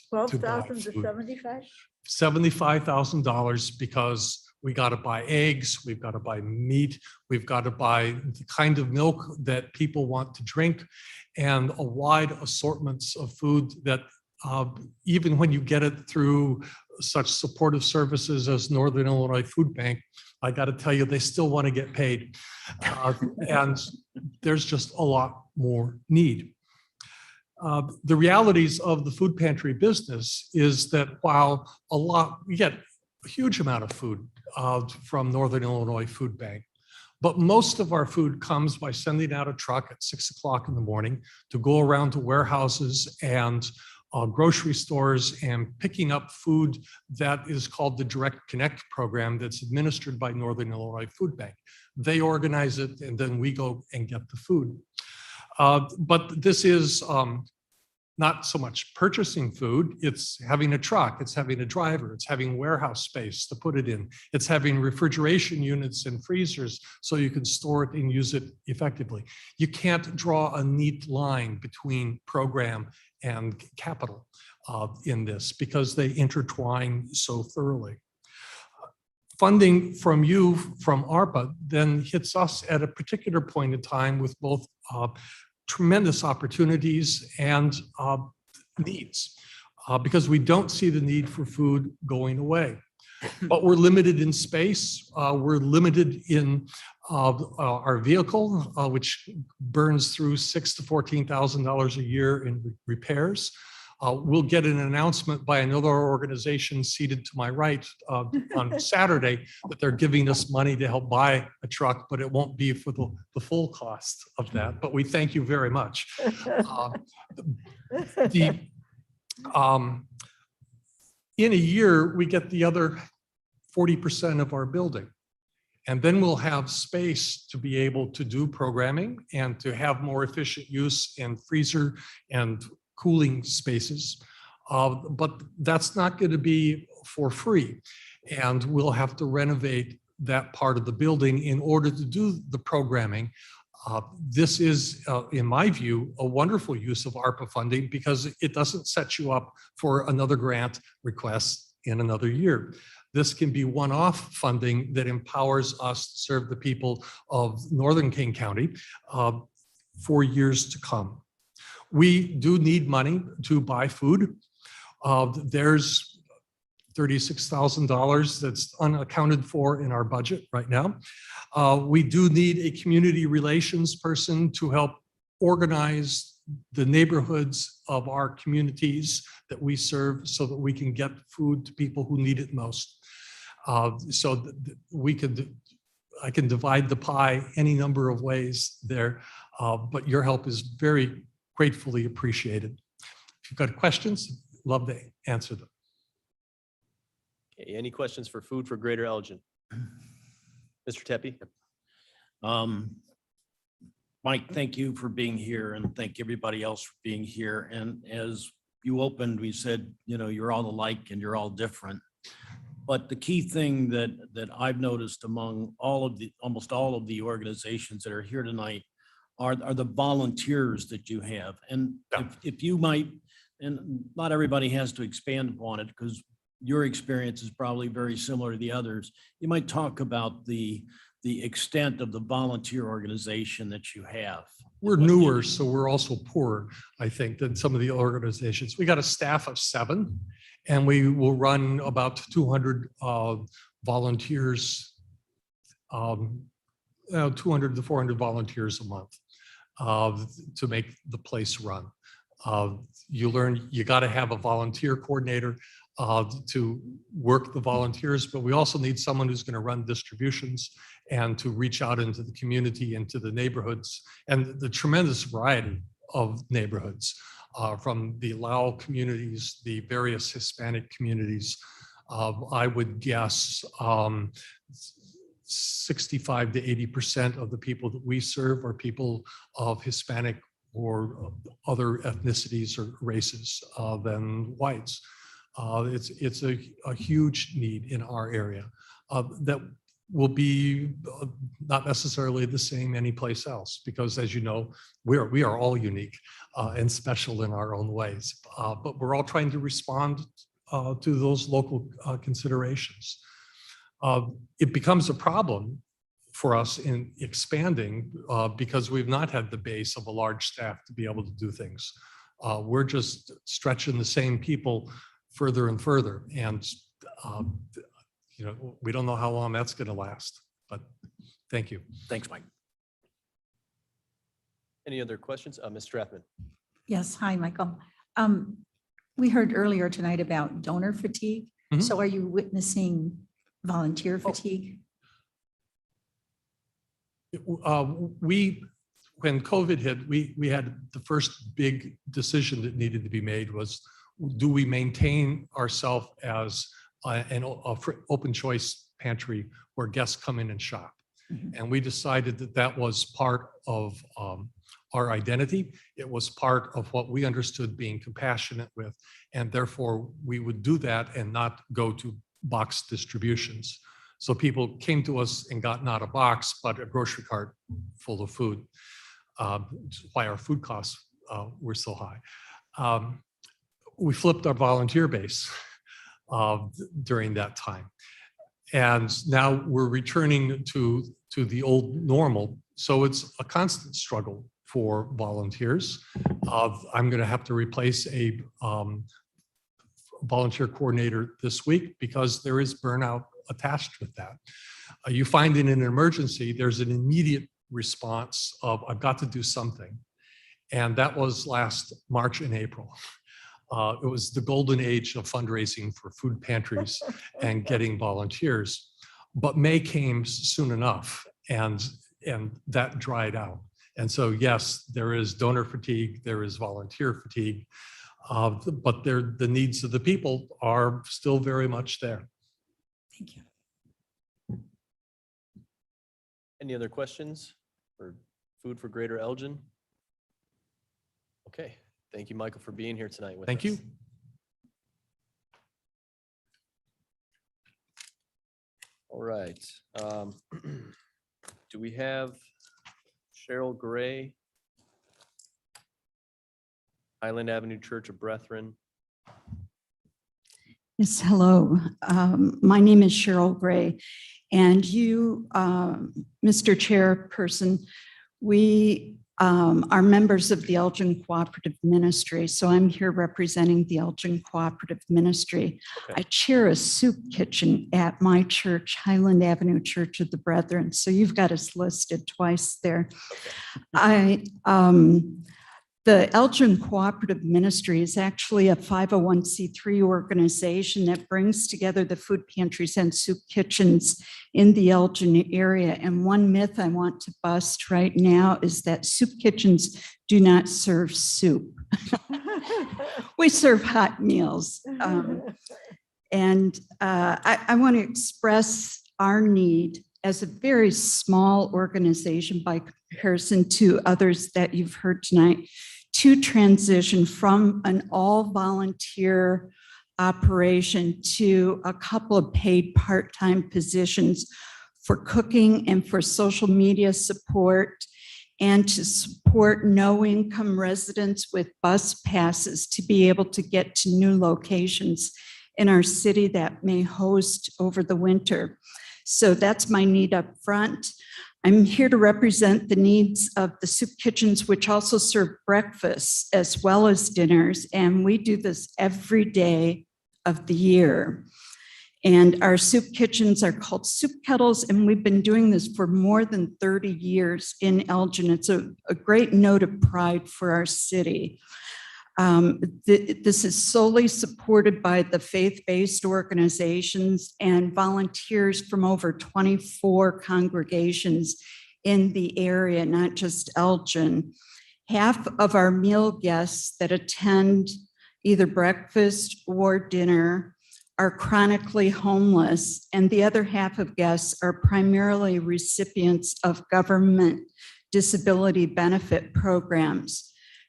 12,000 to 75? $75,000 because we got to buy eggs, we've got to buy meat, we've got to buy the kind of milk that people want to drink, and a wide assortments of food that even when you get it through such supportive services as Northern Illinois Food Bank, I got to tell you, they still want to get paid. And there's just a lot more need. The realities of the food pantry business is that while we get a huge amount of food from Northern Illinois Food Bank, but most of our food comes by sending out a truck at 6 o'clock in the morning to go around to warehouses and grocery stores and picking up food that is called the Direct Connect program that's administered by Northern Illinois Food Bank. They organize it and then we go and get the food. But this is not so much purchasing food, it's having a truck, it's having a driver, it's having warehouse space to put it in, it's having refrigeration units and freezers so you can store it and use it effectively. You can't draw a neat line between program and capital in this because they intertwine so thoroughly. Funding from you, from ARPA, then hits us at a particular point in time with both tremendous opportunities and needs because we don't see the need for food going away. But we're limited in space. We're limited in our vehicle, which burns through $6,000 to $14,000 a year in repairs. We'll get an announcement by another organization seated to my right on Saturday that they're giving us money to help buy a truck, but it won't be for the full cost of that. But we thank you very much. In a year, we get the other 40% of our building. And then we'll have space to be able to do programming and to have more efficient use in freezer and cooling spaces. But that's not going to be for free. And we'll have to renovate that part of the building in order to do the programming This is, in my view, a wonderful use of ARPA funding because it doesn't set you up for another grant request in another year. This can be one-off funding that empowers us to serve the people of Northern King County for years to come. We do need money to buy food. There's $36,000 that's unaccounted for in our budget right now. We do need a community relations person to help organize the neighborhoods of our communities that we serve so that we can get food to people who need it most. So that I can divide the pie any number of ways there, but your help is very gratefully appreciated. If you've got questions, love to answer them. Okay, any questions for Food for Greater Elgin? Mr. Tepe? Mike, thank you for being here and thank everybody else for being here. And as you opened, we said, you know, you're all alike and you're all different. But the key thing that I've noticed among almost all of the organizations that are here tonight are the volunteers that you have. And if you might, and not everybody has to expand upon it because your experience is probably very similar to the others. You might talk about the extent of the volunteer organization that you have. We're newer, so we're also poorer, I think, than some of the organizations. We got a staff of 7, and we will run about 200 volunteers, 200 to 400 volunteers a month to make the place run. You learn you got to have a volunteer coordinator to work the volunteers, but we also need someone who's going to run distributions and to reach out into the community, into the neighborhoods, and the tremendous variety of neighborhoods from the Lao communities, the various Hispanic communities. I would guess 65 to 80% of the people that we serve are people of Hispanic or other ethnicities or races than whites. It's a huge need in our area that will be not necessarily the same anyplace else, because as you know, we are all unique and special in our own ways, but we're all trying to respond to those local considerations. It becomes a problem for us in expanding because we've not had the base of a large staff to be able to do things. We're just stretching the same people further and further. And, you know, we don't know how long that's going to last, but thank you. Thanks, Mike. Any other questions? Ms. Strathman? Yes, hi, Michael. We heard earlier tonight about donor fatigue. Mhm. So are you witnessing volunteer fatigue? When COVID hit, we had the first big decision that needed to be made was, do we maintain ourselves as an open choice pantry where guests come in and shop? Mhm. And we decided that that was part of our identity. It was part of what we understood being compassionate with, and therefore we would do that and not go to box distributions. So people came to us and got not a box, but a grocery cart full of food, which is why our food costs were so high. We flipped our volunteer base during that time. And now we're returning to the old normal. So it's a constant struggle for volunteers. I'm going to have to replace a volunteer coordinator this week because there is burnout attached with that. You find in an emergency, there's an immediate response of, I've got to do something. And that was last March and April. It was the golden age of fundraising for food pantries and getting volunteers. But May came soon enough and that dried out. And so, yes, there is donor fatigue, there is volunteer fatigue, but the needs of the people are still very much there. Thank you. Any other questions for Food for Greater Elgin? Okay, thank you, Michael, for being here tonight with us. Thank you. All right. Do we have Cheryl Gray, Highland Avenue Church of Brethren. Yes, hello. My name is Cheryl Gray, and you, Mr. Chairperson, we are members of the Elgin Cooperative Ministry, so I'm here representing the Elgin Cooperative Ministry. Okay. I chair a soup kitchen at my church, Highland Avenue Church of the Brethren, so you've got us listed twice there. The Elgin Cooperative Ministry is actually a 501c3 organization that brings together the food pantries and soup kitchens in the Elgin area. And one myth I want to bust right now is that soup kitchens do not serve soup. We serve hot meals. I want to express our need as a very small organization by comparison to others that you've heard tonight, to transition from an all-volunteer operation to a couple of paid part-time positions for cooking and for social media support, and to support no-income residents with bus passes to be able to get to new locations in our city that may host over the winter. So that's my need up front. I'm here to represent the needs of the soup kitchens, which also serve breakfasts as well as dinners. And we do this every day of the year. And our soup kitchens are called soup kettles, and we've been doing this for more than 30 years in Elgin. It's a great note of pride for our city. This is solely supported by the faith-based organizations and volunteers from over 24 congregations in the area, not just Elgin. Half of our meal guests that attend either breakfast or dinner are chronically homeless, and the other half of guests are primarily recipients of government disability benefit programs.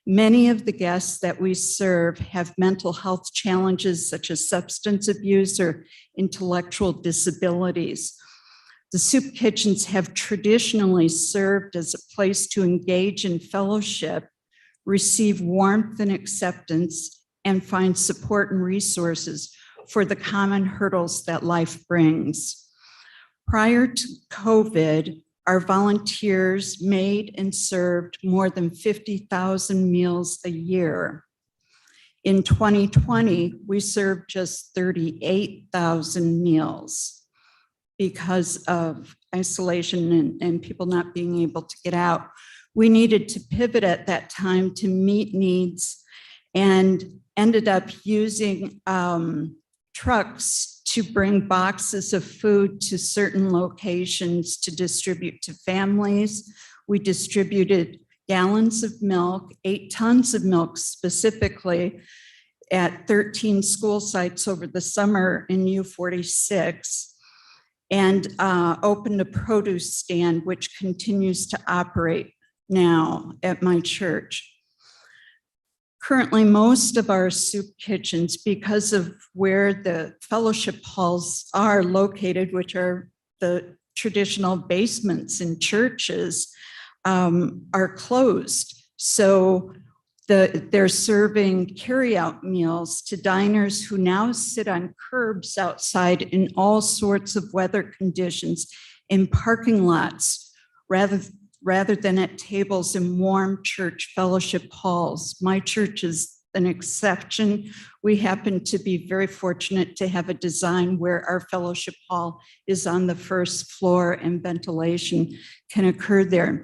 Many of the guests that we serve have mental health challenges such as substance abuse or intellectual disabilities. The soup kitchens have traditionally served as a place to engage in fellowship, receive warmth and acceptance, and find support and resources for the common hurdles that life brings. Prior to COVID, our volunteers made and served more than 50,000 meals a year. In 2020, we served just 38,000 meals because of isolation and people not being able to get out. We needed to pivot at that time to meet needs and ended up using trucks to bring boxes of food to certain locations to distribute to families. We distributed gallons of milk, 8 tons of milk specifically, at 13 school sites over the summer in U46, and opened a produce stand, which continues to operate now at my church. Currently, most of our soup kitchens, because of where the fellowship halls are located, which are the traditional basements in churches, are closed. So they're serving carry-out meals to diners who now sit on curbs outside in all sorts of weather conditions in parking lots, rather than at tables in warm church fellowship halls. My church is an exception. We happen to be very fortunate to have a design where our fellowship hall is on the first floor and ventilation can occur there.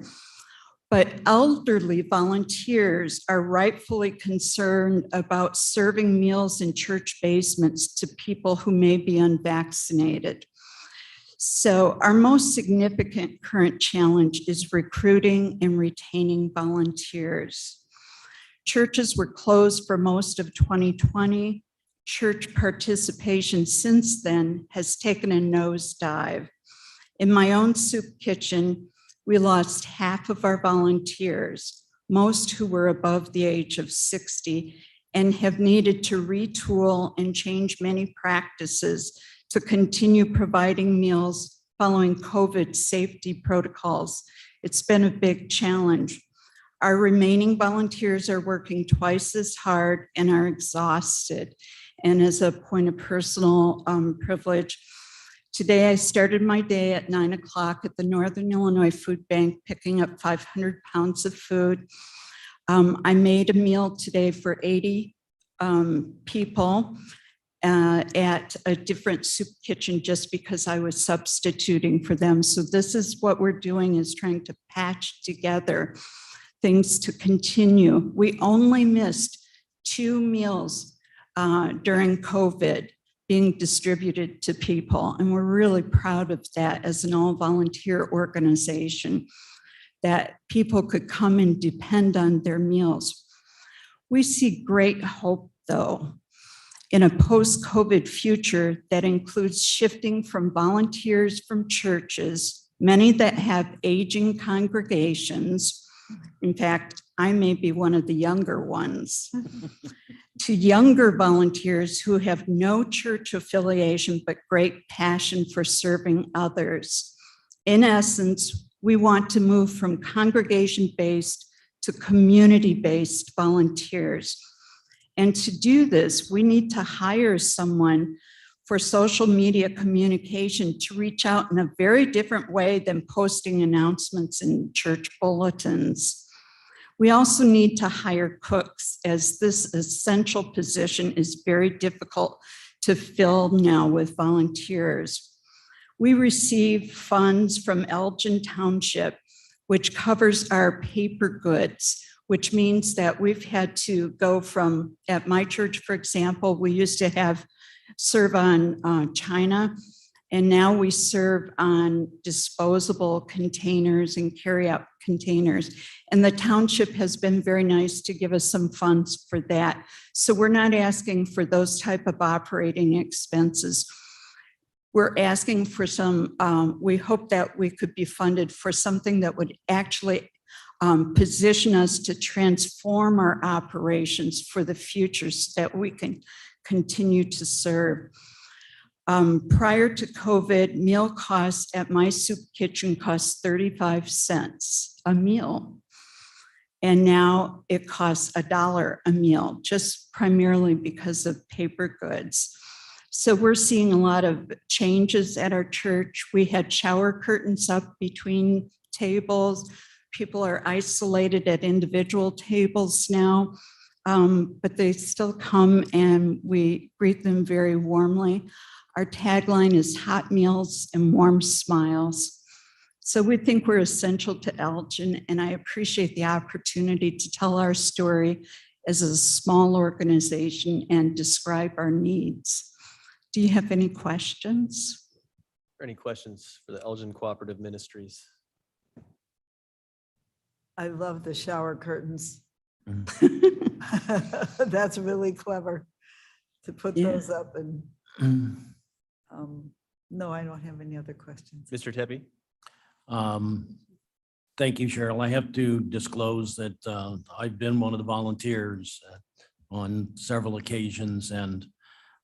But elderly volunteers are rightfully concerned about serving meals in church basements to people who may be unvaccinated. So our most significant current challenge is recruiting and retaining volunteers. Churches were closed for most of 2020. Church participation since then has taken a nosedive. In my own soup kitchen, we lost half of our volunteers, most who were above the age of 60, and have needed to retool and change many practices to continue providing meals following COVID safety protocols, It's been a big challenge. Our remaining volunteers are working twice as hard and are exhausted. And as a point of personal privilege, today I started my day at 9 o'clock at the Northern Illinois Food Bank, picking up 500 pounds of food. I made a meal today for 80 people at a different soup kitchen just because I was substituting for them. So this is what we're doing, is trying to patch together things to continue. We only missed 2 meals during COVID being distributed to people. And we're really proud of that as an all-volunteer organization, that people could come and depend on their meals. We see great hope, though, in a post-COVID future that includes shifting from volunteers from churches, many that have aging congregations. In fact, I may be one of the younger ones, to younger volunteers who have no church affiliation but great passion for serving others. In essence, we want to move from congregation-based to community-based volunteers. And to do this, we need to hire someone for social media communication to reach out in a very different way than posting announcements in church bulletins. We also need to hire cooks, as this essential position is very difficult to fill now with volunteers. We receive funds from Elgin Township, which covers our paper goods, which means that we've had to go from, at my church, for example, we used to serve on china, and now we serve on disposable containers and carry-out containers. And the township has been very nice to give us some funds for that. So we're not asking for those type of operating expenses. We're asking for some, we hope that we could be funded for something that would actually position us to transform our operations for the future so that we can continue to serve. Prior to COVID, meal costs at my soup kitchen cost 35 cents a meal. And now it costs $1 a meal, just primarily because of paper goods. So we're seeing a lot of changes at our church. We had shower curtains up between tables. People are isolated at individual tables now, but they still come and we greet them very warmly. Our tagline is hot meals and warm smiles. So we think we're essential to Elgin, and I appreciate the opportunity to tell our story as a small organization and describe our needs. Do you have any questions? Any questions for the Elgin Cooperative Ministries? I love the shower curtains. That's really clever to put those up. And no, I don't have any other questions. Mr. Tepe? Thank you, Cheryl. I have to disclose that I've been one of the volunteers on several occasions, and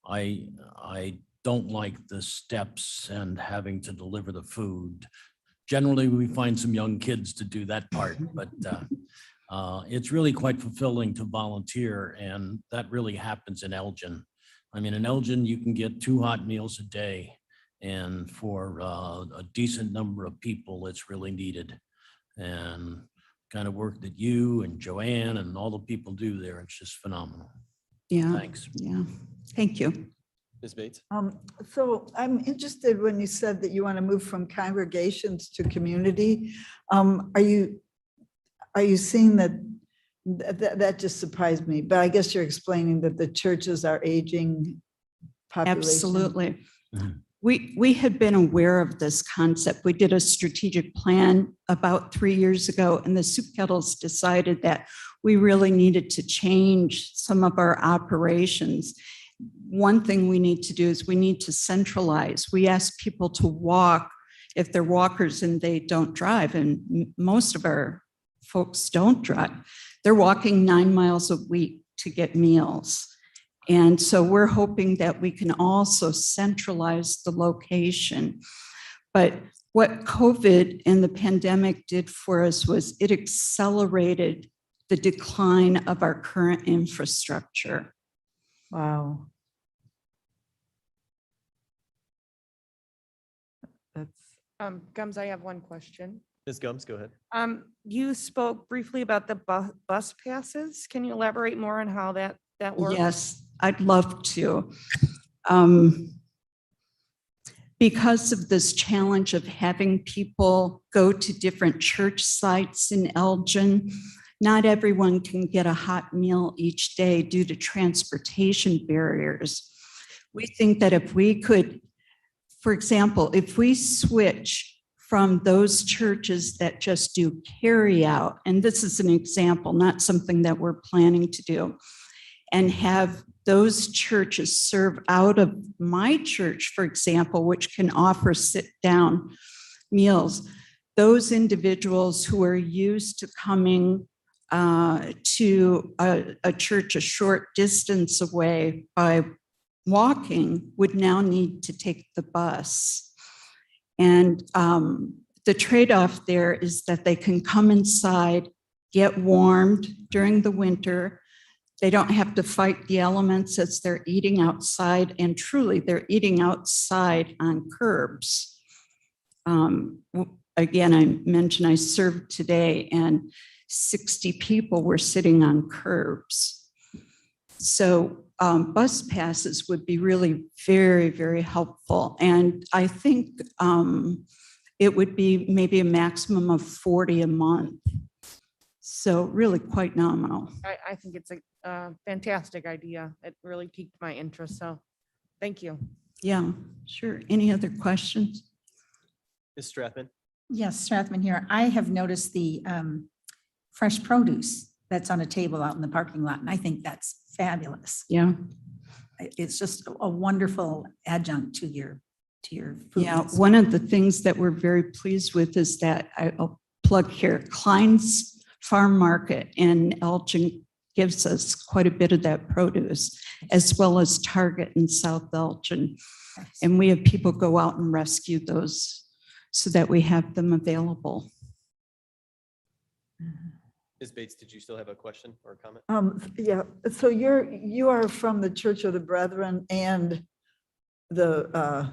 I don't like the steps and having to deliver the food. Generally, we find some young kids to do that part, but it's really quite fulfilling to volunteer, and that really happens in Elgin. I mean, in Elgin, you can get 2 hot meals a day, and for a decent number of people, it's really needed. And kind of work that you and Joanne and all the people do there, it's just phenomenal. Yeah. Thanks. Yeah. Thank you. Ms. Bates? So I'm interested when you said that you want to move from congregations to community. Are you seeing that just surprised me, but I guess you're explaining that the churches are aging population. Absolutely. We had been aware of this concept. We did a strategic plan about 3 years ago, and the soup kettles decided that we really needed to change some of our operations. One thing we need to do is we need to centralize. We ask people to walk if they're walkers and they don't drive, and most of our folks don't drive. They're walking 9 miles a week to get meals. And so we're hoping that we can also centralize the location. But what COVID and the pandemic did for us was it accelerated the decline of our current infrastructure. Wow. That's, Gums, I have one question. Ms. Gums, go ahead. You spoke briefly about the bus passes. Can you elaborate more on how that works? Yes, I'd love to. Because of this challenge of having people go to different church sites in Elgin, not everyone can get a hot meal each day due to transportation barriers. We think that if we could, for example, if we switch from those churches that just do carry out, and this is an example, not something that we're planning to do, and have those churches serve out of my church, for example, which can offer sit-down meals, those individuals who are used to coming to a church a short distance away by walking would now need to take the bus. And the trade-off there is that they can come inside, get warmed during the winter. They don't have to fight the elements as they're eating outside, and truly they're eating outside on curbs. Again, I mentioned I served today and 60 people were sitting on curbs. So bus passes would be really very, very helpful. And I think it would be maybe a maximum of 40 a month. So really quite nominal. I think it's a fantastic idea. It really piqued my interest. So thank you. Yeah, sure. Any other questions? Ms. Strathman? Yes, Strathman here. I have noticed the fresh produce that's on a table out in the parking lot, and I think that's fabulous. Yeah. It's just a wonderful adjunct to your food. Yeah, one of the things that we're very pleased with is that I'll plug here, Klein's Farm Market in Elgin gives us quite a bit of that produce, as well as Target in South Elgin. And we have people go out and rescue those so that we have them available. Ms. Bates, did you still have a question or a comment? yeah, so you are from the Church of the Brethren and the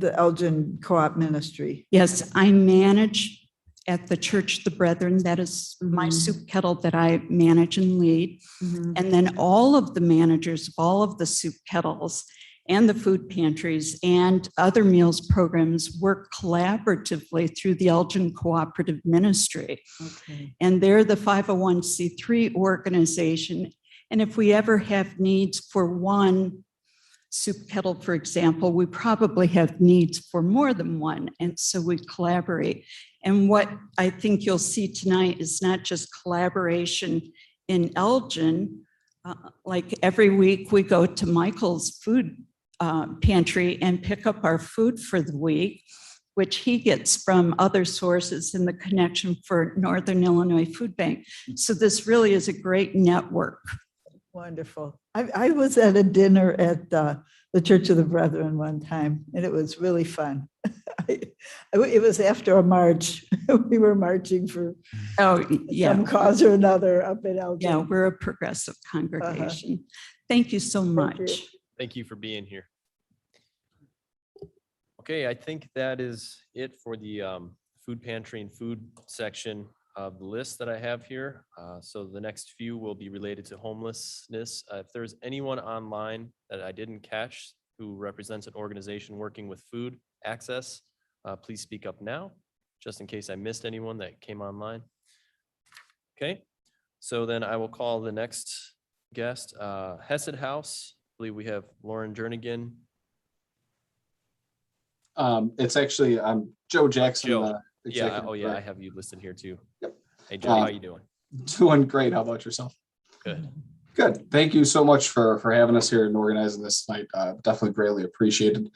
Elgin Co-op Ministry. Yes, I manage at the Church of the Brethren. That is my soup kettle that I manage and lead. And then all of the managers of all of the soup kettles and the food pantries and other meals programs work collaboratively through the Elgin Cooperative Ministry. Okay. And they're the 501c3 organization. And if we ever have needs for one soup kettle, for example, we probably have needs for more than one. And so we collaborate. And what I think you'll see tonight is not just collaboration in Elgin. Like every week we go to Michael's food pantry and pick up our food for the week, which he gets from other sources in the connection for Northern Illinois Food Bank. So this really is a great network. Wonderful. I was at a dinner at the Church of the Brethren one time, and it was really fun. It was after a march. We were marching for some cause or another up in Elgin. Yeah, we're a progressive congregation. Thank you so much. Thank you for being here. Okay, I think that is it for the food pantry and food section of the list that I have here. So the next few will be related to homelessness. If there's anyone online that I didn't catch who represents an organization working with food access, please speak up now, just in case I missed anyone that came online. Okay, so then I will call the next guest, Hesed House. I believe we have Lauren Jernigan. It's actually, I'm Joe Jackson. Joe. Executive Oh yeah, I Director. have you listed here too. Yep. Hey Joe, how you doing? Doing great. How about yourself? Good. Good. Thank you so much for having us here and organizing this tonight. Definitely greatly appreciated.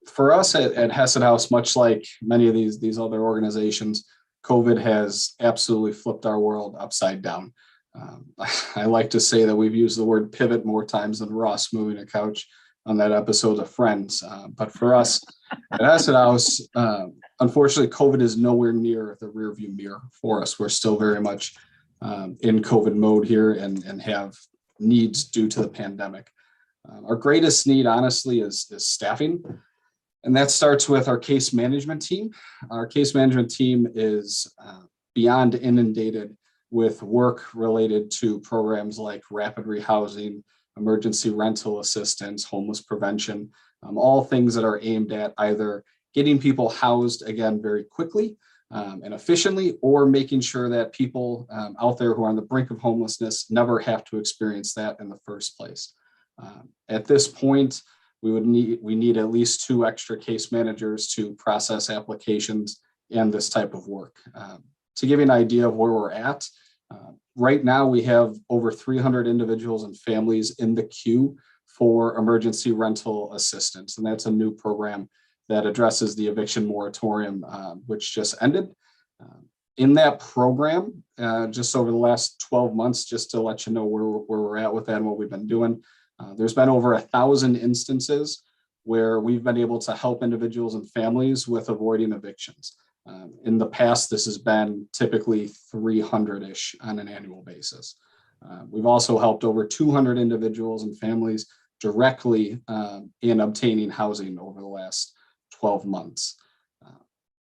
For us at Hesed House, much like many of these other organizations, COVID has absolutely flipped our world upside down. I like to say that we've used the word pivot more times than Ross moving a couch. on that episode of Friends. But for us at Acid House, unfortunately, COVID is nowhere near the rearview mirror for us. We're still very much in COVID mode here and have needs due to the pandemic. Our greatest need, honestly, is staffing. And that starts with our case management team. Our case management team is beyond inundated with work related to programs like rapid rehousing, emergency rental assistance, homeless prevention, all things that are aimed at either getting people housed again very quickly and efficiently, or making sure that people out there who are on the brink of homelessness never have to experience that in the first place. At this point, we need at least 2 extra case managers to process applications and this type of work. To give you an idea of where we're at, right now we have over 300 individuals and families in the queue for emergency rental assistance. And that's a new program that addresses the eviction moratorium, which just ended. In that program, just over the last 12 months, just to let you know where we're at with that and what we've been doing, there's been over 1,000 instances where we've been able to help individuals and families with avoiding evictions. In the past, this has been typically 300-ish on an annual basis. We've also helped over 200 individuals and families directly in obtaining housing over the last 12 months.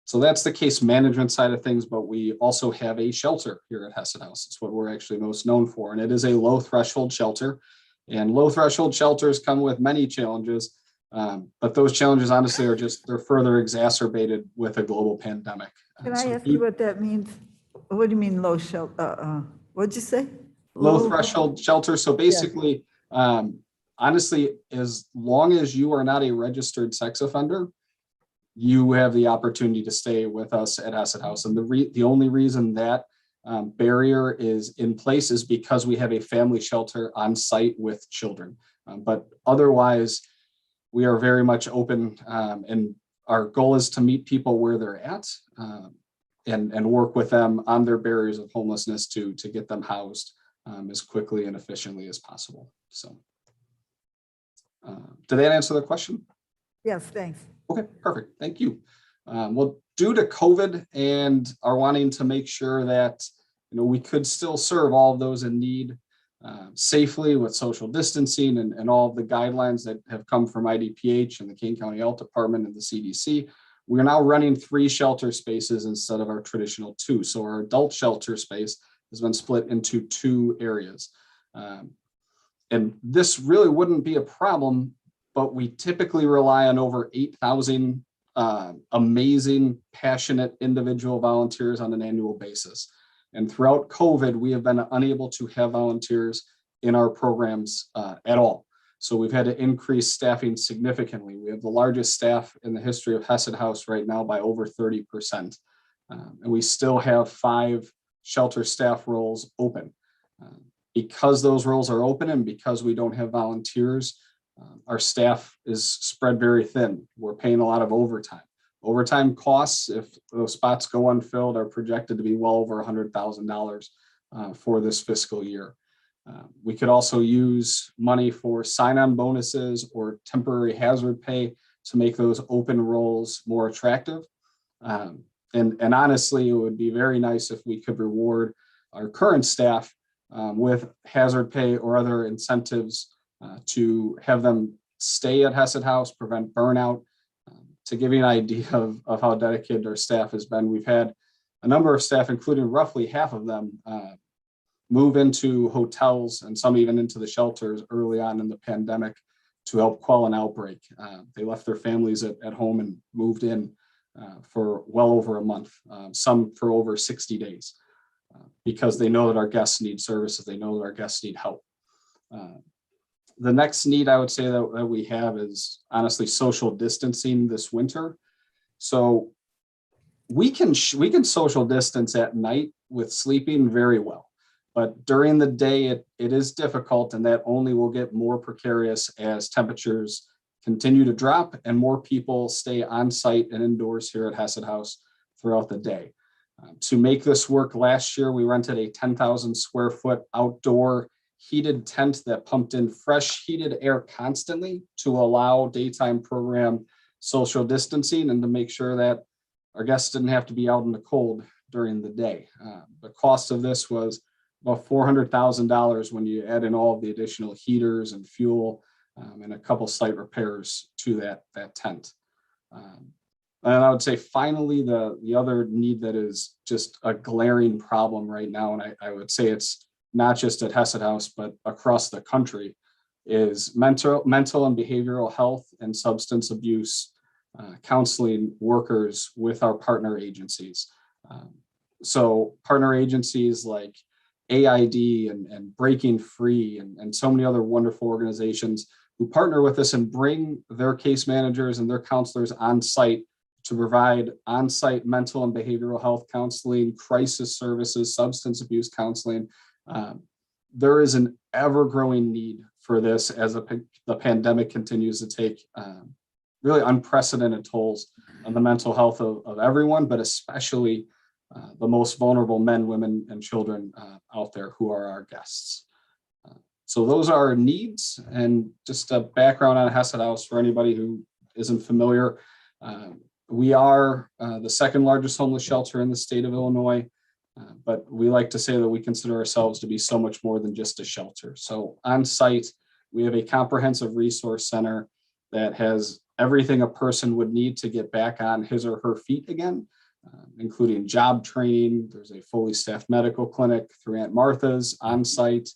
So that's the case management side of things, but we also have a shelter here at Hesed House. It's what we're actually most known for, and it is a low threshold shelter. And low threshold shelters come with many challenges, but those challenges honestly are they're further exacerbated with a global pandemic. Can I ask you what that means? What do you mean low shelter? What'd you say? Low threshold shelter. So basically, honestly, as long as you are not a registered sex offender, you have the opportunity to stay with us at Hesed House. And the only reason that barrier is in place is because we have a family shelter on site with children. But otherwise, we are very much open, and our goal is to meet people where they're at and work with them on their barriers of homelessness to get them housed as quickly and efficiently as possible. So did that answer the question? Yes, thanks. Okay, perfect. Thank you. Well, due to COVID and our wanting to make sure that we could still serve all of those in need safely with social distancing and all of the guidelines that have come from IDPH and the Kane County Health Department and the CDC, we are now running 3 shelter spaces instead of our traditional 2. So our adult shelter space has been split into 2 areas. And this really wouldn't be a problem, but we typically rely on over 8,000 amazing, passionate individual volunteers on an annual basis. And throughout COVID, we have been unable to have volunteers in our programs at all. So we've had to increase staffing significantly. We have the largest staff in the history of Hesed House right now by over 30%. And we still have 5 shelter staff roles open. Because those roles are open and because we don't have volunteers, our staff is spread very thin. We're paying a lot of overtime. Overtime costs, if those spots go unfilled, are projected to be well over $100,000 for this fiscal year. We could also use money for sign-on bonuses or temporary hazard pay to make those open roles more attractive. And honestly, it would be very nice if we could reward our current staff with hazard pay or other incentives to have them stay at Hesed House, prevent burnout. To give you an idea of how dedicated our staff has been, we've had a number of staff, including roughly half of them, move into hotels and some even into the shelters early on in the pandemic to help quell an outbreak. They left their families at home and moved in for well over a month, some for over 60 days, because they know that our guests need services, they know that our guests need help. The next need I would say that we have is honestly social distancing this winter. So we can social distance at night with sleeping very well, but during the day it is difficult, and that only will get more precarious as temperatures continue to drop and more people stay on site and indoors here at Hesed House throughout the day. To make this work last year, we rented a 10,000 square foot outdoor heated tent that pumped in fresh heated air constantly to allow daytime program social distancing and to make sure that our guests didn't have to be out in the cold during the day. The cost of this was about $400,000 when you add in all of the additional heaters and fuel and a couple slight repairs to that tent. And I would say finally, the other need that is just a glaring problem right now, and I would say it's not just at Hesed House, but across the country, is mental and behavioral health and substance abuse counseling workers with our partner agencies. So partner agencies like AID and Breaking Free and so many other wonderful organizations who partner with us and bring their case managers and their counselors on site to provide on-site mental and behavioral health counseling, crisis services, substance abuse counseling. There is an ever-growing need for this as the pandemic continues to take really unprecedented tolls on the mental health of everyone, but especially the most vulnerable men, women, and children out there who are our guests. So those are our needs, and just a background on Hesed House for anybody who isn't familiar. We are the second largest homeless shelter in the state of Illinois, but we like to say that we consider ourselves to be so much more than just a shelter. So on site, we have a comprehensive resource center that has everything a person would need to get back on his or her feet again, including job training. There's a fully staffed medical clinic through Aunt Martha's on site,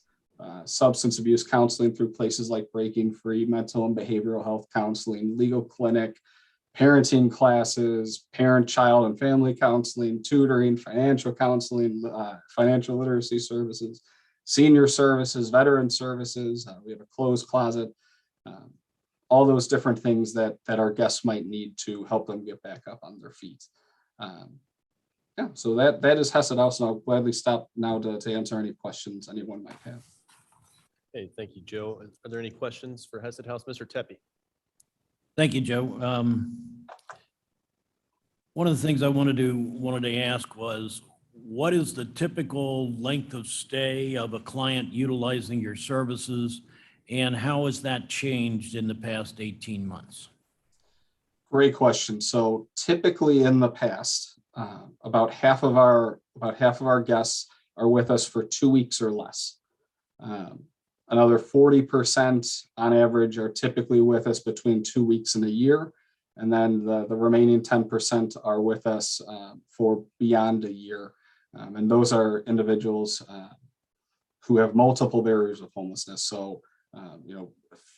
substance abuse counseling through places like Breaking Free, mental and behavioral health counseling, legal clinic, parenting classes, parent, child, and family counseling, tutoring, financial counseling, financial literacy services, senior services, veteran services. We have a clothes closet, all those different things that our guests might need to help them get back up on their feet. Yeah, so that is Hesed House, and I'll gladly stop now to answer any questions anyone might have. Hey, thank you, Joe. Are there any questions for Hesed House? Mr. Tepe? Thank you, Joe. One of the things I wanted to ask was, what is the typical length of stay of a client utilizing your services, and how has that changed in the past 18 months? Great question. So typically in the past, about half of our guests are with us for 2 weeks or less. Another 40% on average are typically with us between 2 weeks and a year. And then the remaining 10% are with us for beyond a year. And those are individuals who have multiple barriers of homelessness. So,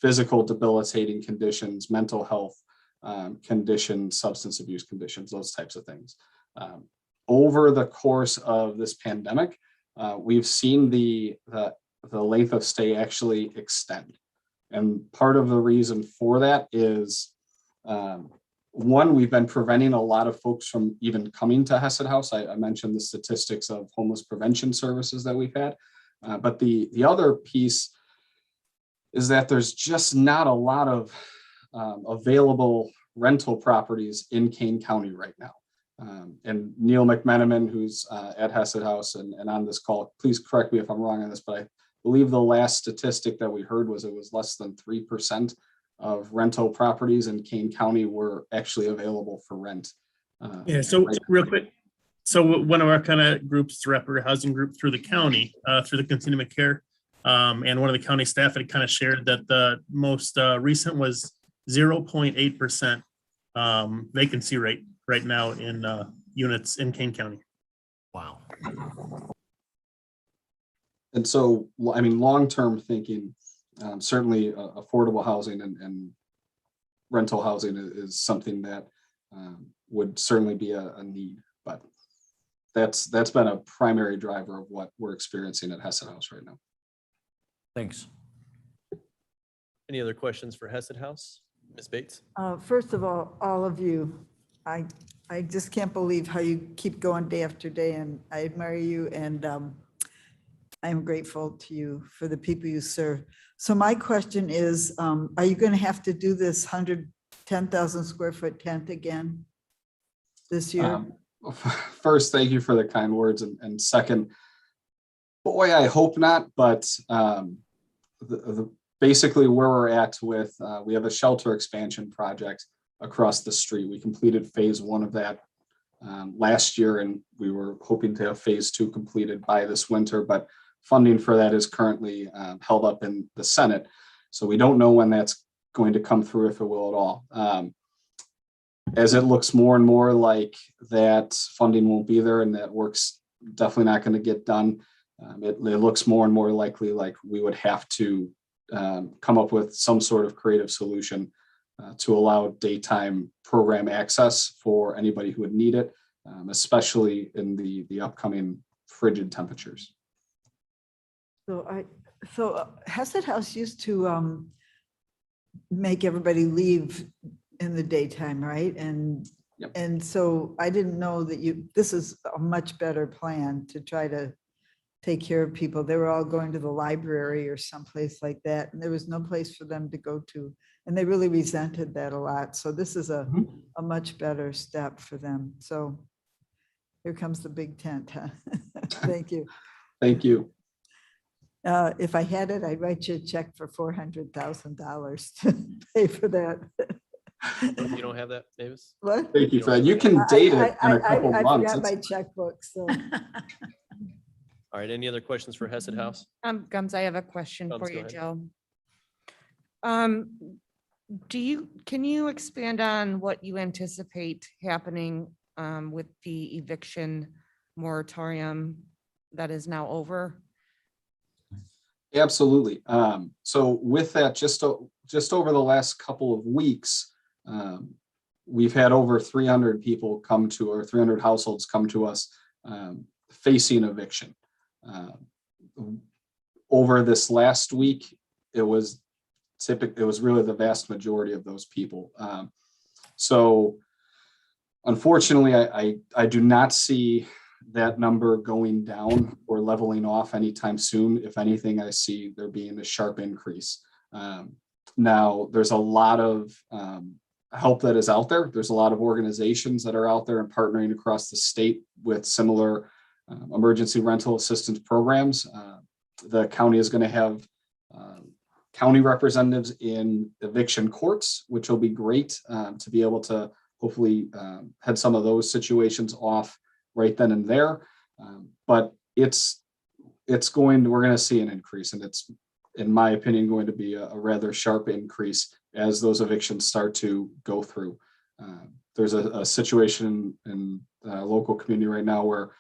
physical debilitating conditions, mental health conditions, substance abuse conditions, those types of things. Over the course of this pandemic, we've seen the length of stay actually extend. And part of the reason for that is, one, we've been preventing a lot of folks from even coming to Hesed House. I mentioned the statistics of homeless prevention services that we've had. But the other piece is that there's just not a lot of available rental properties in Kane County right now. And Neil McMenamin, who's at Hesed House and on this call, please correct me if I'm wrong on this, but I believe the last statistic that we heard was it was less than 3% of rental properties in Kane County were actually available for rent. Yeah, so real quick. So one of our kind of groups, Rapper Housing Group through the county, through the Continuum of Care, and one of the county staff had kind of shared that the most recent was 0.8% vacancy rate right now in units in Kane County. Wow. And so, I mean, long-term thinking, certainly affordable housing and rental housing is something that would certainly be a need, but that's been a primary driver of what we're experiencing at Hesed House right now. Thanks. Any other questions for Hesed House? Ms. Bates? First of all of you, I just can't believe how you keep going day after day, and I admire you, and I'm grateful to you for the people you serve. So my question is, are you going to have to do this 110,000 square foot tent again this year? First, thank you for the kind words. And second, Boy, I hope not, but basically where we're at with, we have a shelter expansion project across the street. We completed phase 1 of that last year, and we were hoping to have phase 2 completed by this winter, but funding for that is currently held up in the Senate. So we don't know when that's going to come through, if it will at all. As it looks more and more like that funding won't be there and that work's definitely not going to get done, it looks more and more likely like we would have to come up with some sort of creative solution to allow daytime program access for anybody who would need it, especially in the upcoming frigid temperatures. So Hesed House used to make everybody leave in the daytime, right? And so I didn't know that this is a much better plan to try to take care of people. They were all going to the library or someplace like that, and there was no place for them to go to. And they really resented that a lot. So this is a much better step for them. So here comes the big tent, huh? Thank you. Thank you. If I had it, I'd write you a check for $400,000 to pay for that. You don't have that, Davis? What? Thank you for that. You can date it in a couple I months. forgot my checkbook, so. All right, any other questions for Hesed House? Gums, I have a question Gums, for go you, ahead. Joe. Can you expand on what you anticipate happening with the eviction moratorium that is now over? Absolutely. So with that, just over the last couple of weeks, we've had over 300 people come to, or 300 households come to us facing eviction. Over this last week, it was really the vast majority of those people. So unfortunately, I do not see that number going down or leveling off anytime soon. If anything, I see there being a sharp increase. Now, there's a lot of help that is out there. There's a lot of organizations that are out there and partnering across the state with similar emergency rental assistance programs. The county is going to have county representatives in eviction courts, which will be great to be able to hopefully head some of those situations off right then and there. But we're going to see an increase, and it's, in my opinion, going to be a rather sharp increase as those evictions start to go through. There's a situation in a local community right now where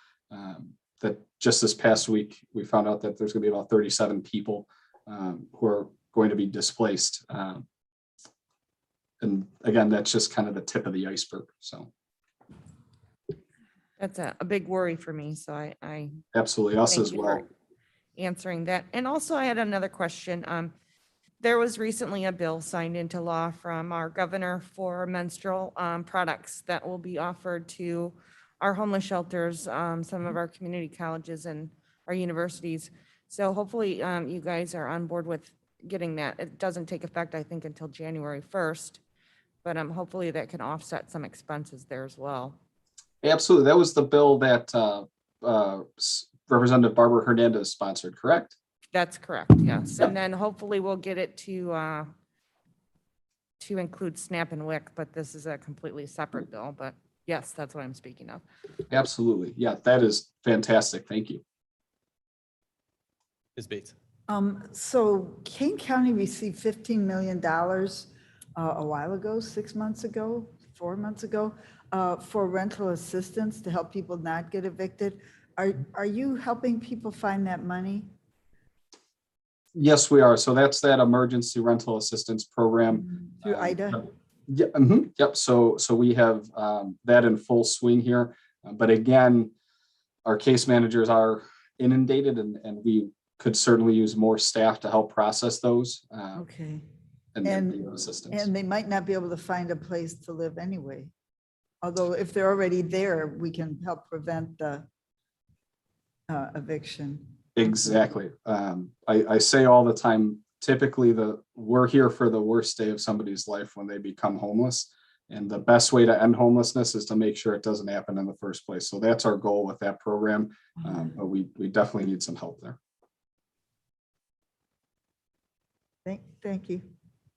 that just this past week, we found out that there's going to be about 37 people who are going to be displaced. And again, that's just kind of the tip of the iceberg. So That's a big worry for me. So I absolutely, us thank as you well. for answering that. And also I had another question. There was recently a bill signed into law from our governor for menstrual products that will be offered to our homeless shelters, some of our community colleges and our universities. So hopefully you guys are on board with getting that. It doesn't take effect, I think, until January 1st, but hopefully that can offset some expenses there as well. Absolutely. That was the bill that Representative Barbara Hernandez sponsored, correct? That's correct, yes. And then hopefully we'll get it to include SNAP and WIC, but this is a completely separate bill. But yes, that's what I'm speaking of. Absolutely. Yeah, that is fantastic. Thank you. Ms. Bates. So Kane County received $15 million a while ago, 6 months ago, 4 months ago, for rental assistance to help people not get evicted. Are you helping people find that money? Yes, we are. So that's that emergency rental assistance program. Through IDA? Yeah, yep. So we have that in full swing here. But again, our case managers are inundated, and we could certainly use more staff to help process those. Okay. And be of assistance. And they might not be able to find a place to live anyway. Although if they're already there, we can help prevent the eviction. Exactly. I say all the time, typically we're here for the worst day of somebody's life when they become homeless. And the best way to end homelessness is to make sure it doesn't happen in the first place. So that's our goal with that program. But we definitely need some help there. Thank you.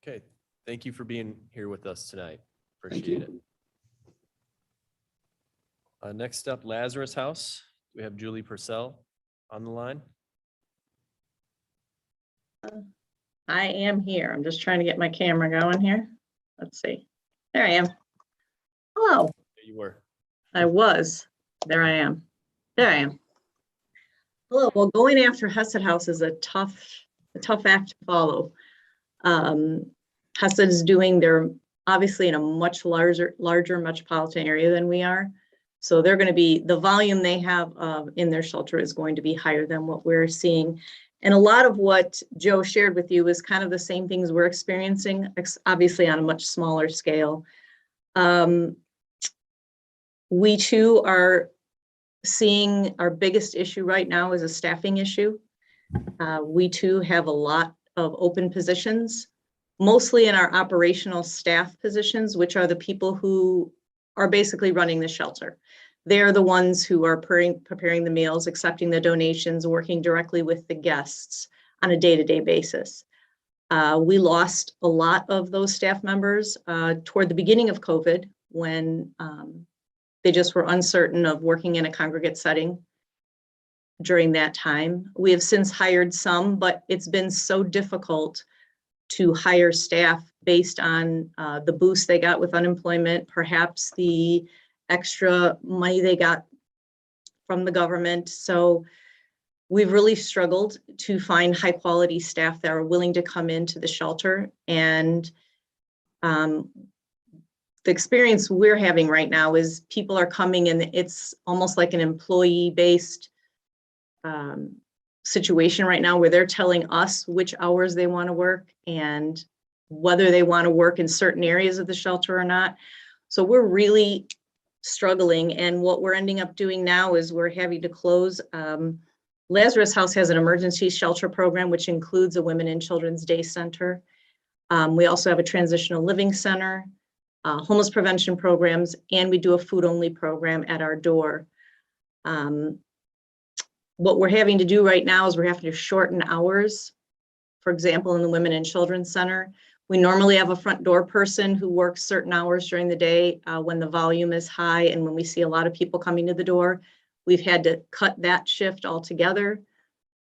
Okay, thank you for being here with us tonight. Thank Appreciate it. you. Next up, Lazarus House. We have Julie Purcell on the line. I am here. I'm just trying to get my camera going here. Let's see. There I am. Hello. There you were. I was. There I am. There I am. Hello. Well, going after Hesed House is a tough act to follow. Hesed is doing their, obviously in a much larger metropolitan area than we are. So they're going to be, the volume they have in their shelter is going to be higher than what we're seeing. And a lot of what Joe shared with you is kind of the same things we're experiencing, obviously on a much smaller scale. We too are seeing our biggest issue right now is a staffing issue. We too have a lot of open positions, mostly in our operational staff positions, which are the people who are basically running the shelter. They're the ones who are preparing the meals, accepting the donations, working directly with the guests on a day-to-day basis. We lost a lot of those staff members toward the beginning of COVID when they just were uncertain of working in a congregate setting during that time. We have since hired some, but it's been so difficult to hire staff based on the boost they got with unemployment, perhaps the extra money they got from the government. So we've really struggled to find high quality staff that are willing to come into the shelter. And the experience we're having right now is people are coming in, it's almost like an employee-based situation right now where they're telling us which hours they want to work and whether they want to work in certain areas of the shelter or not. So we're really struggling, and what we're ending up doing now is we're having to close. Lazarus House has an emergency shelter program, which includes a women and children's day center. We also have a transitional living center, homeless prevention programs, and we do a food only program at our door. What we're having to do right now is we're having to shorten hours. For example, in the Women and Children's Center, we normally have a front door person who works certain hours during the day when the volume is high and when we see a lot of people coming to the door. We've had to cut that shift altogether.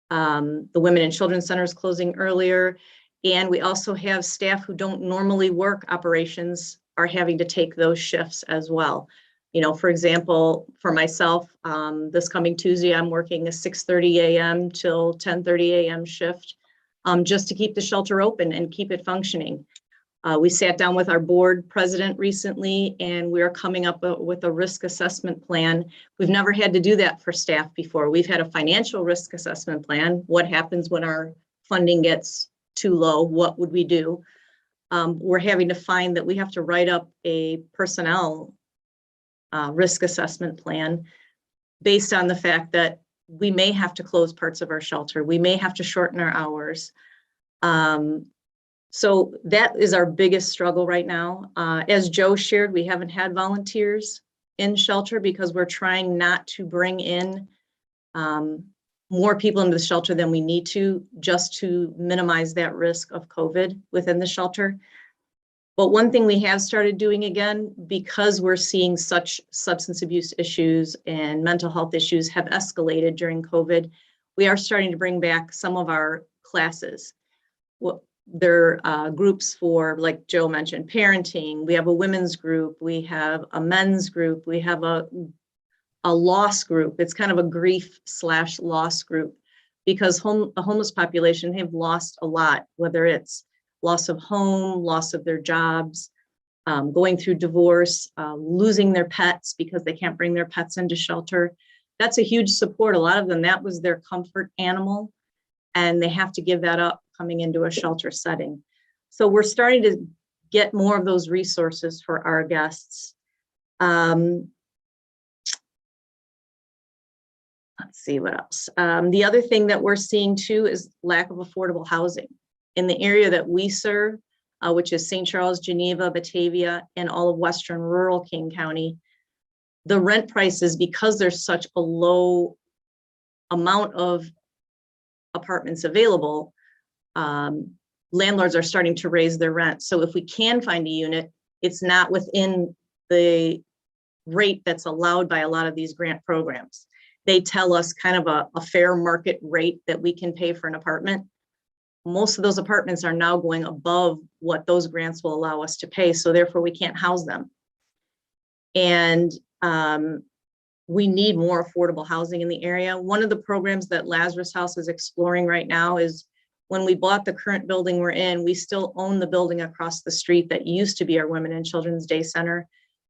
The Women and Children's Center is closing earlier. And we also have staff who don't normally work operations are having to take those shifts as well. You know, for example, for myself, this coming Tuesday, I'm working a 6:30 a.m. till 10:30 a.m. shift just to keep the shelter open and keep it functioning. We sat down with our board president recently, and we are coming up with a risk assessment plan. We've never had to do that for staff before. We've had a financial risk assessment plan. What happens when our funding gets too low? What would we do? We're having to find that we have to write up a personnel risk assessment plan based on the fact that we may have to close parts of our shelter. We may have to shorten our hours. So that is our biggest struggle right now. As Joe shared, we haven't had volunteers in shelter because we're trying not to bring in more people into the shelter than we need to, just to minimize that risk of COVID within the shelter. But one thing we have started doing again, because we're seeing such substance abuse issues and mental health issues have escalated during COVID, we are starting to bring back some of our classes. Well, there are groups for, like Joe mentioned, parenting. We have a women's group. We have a men's group. We have a loss group. It's kind of a grief/loss group because the homeless population have lost a lot, whether it's loss of home, loss of their jobs, going through divorce, losing their pets because they can't bring their pets into shelter. That's a huge support. A lot of them, that was their comfort animal, and they have to give that up coming into a shelter setting. So we're starting to get more of those resources for our guests. Let's see what else. The other thing that we're seeing too is lack of affordable housing. In the area that we serve, which is St. Charles, Geneva, Batavia, and all of Western rural King County, the rent prices, because there's such a low amount of apartments available, landlords are starting to raise their rent. So if we can find a unit, it's not within the rate that's allowed by a lot of these grant programs. They tell us kind of a fair market rate that we can pay for an apartment. Most of those apartments are now going above what those grants will allow us to pay. So therefore we can't house them. And we need more affordable housing in the area. One of the programs that Lazarus House is exploring right now is, when we bought the current building we're in, we still own the building across the street that used to be our Women and Children's Day Center.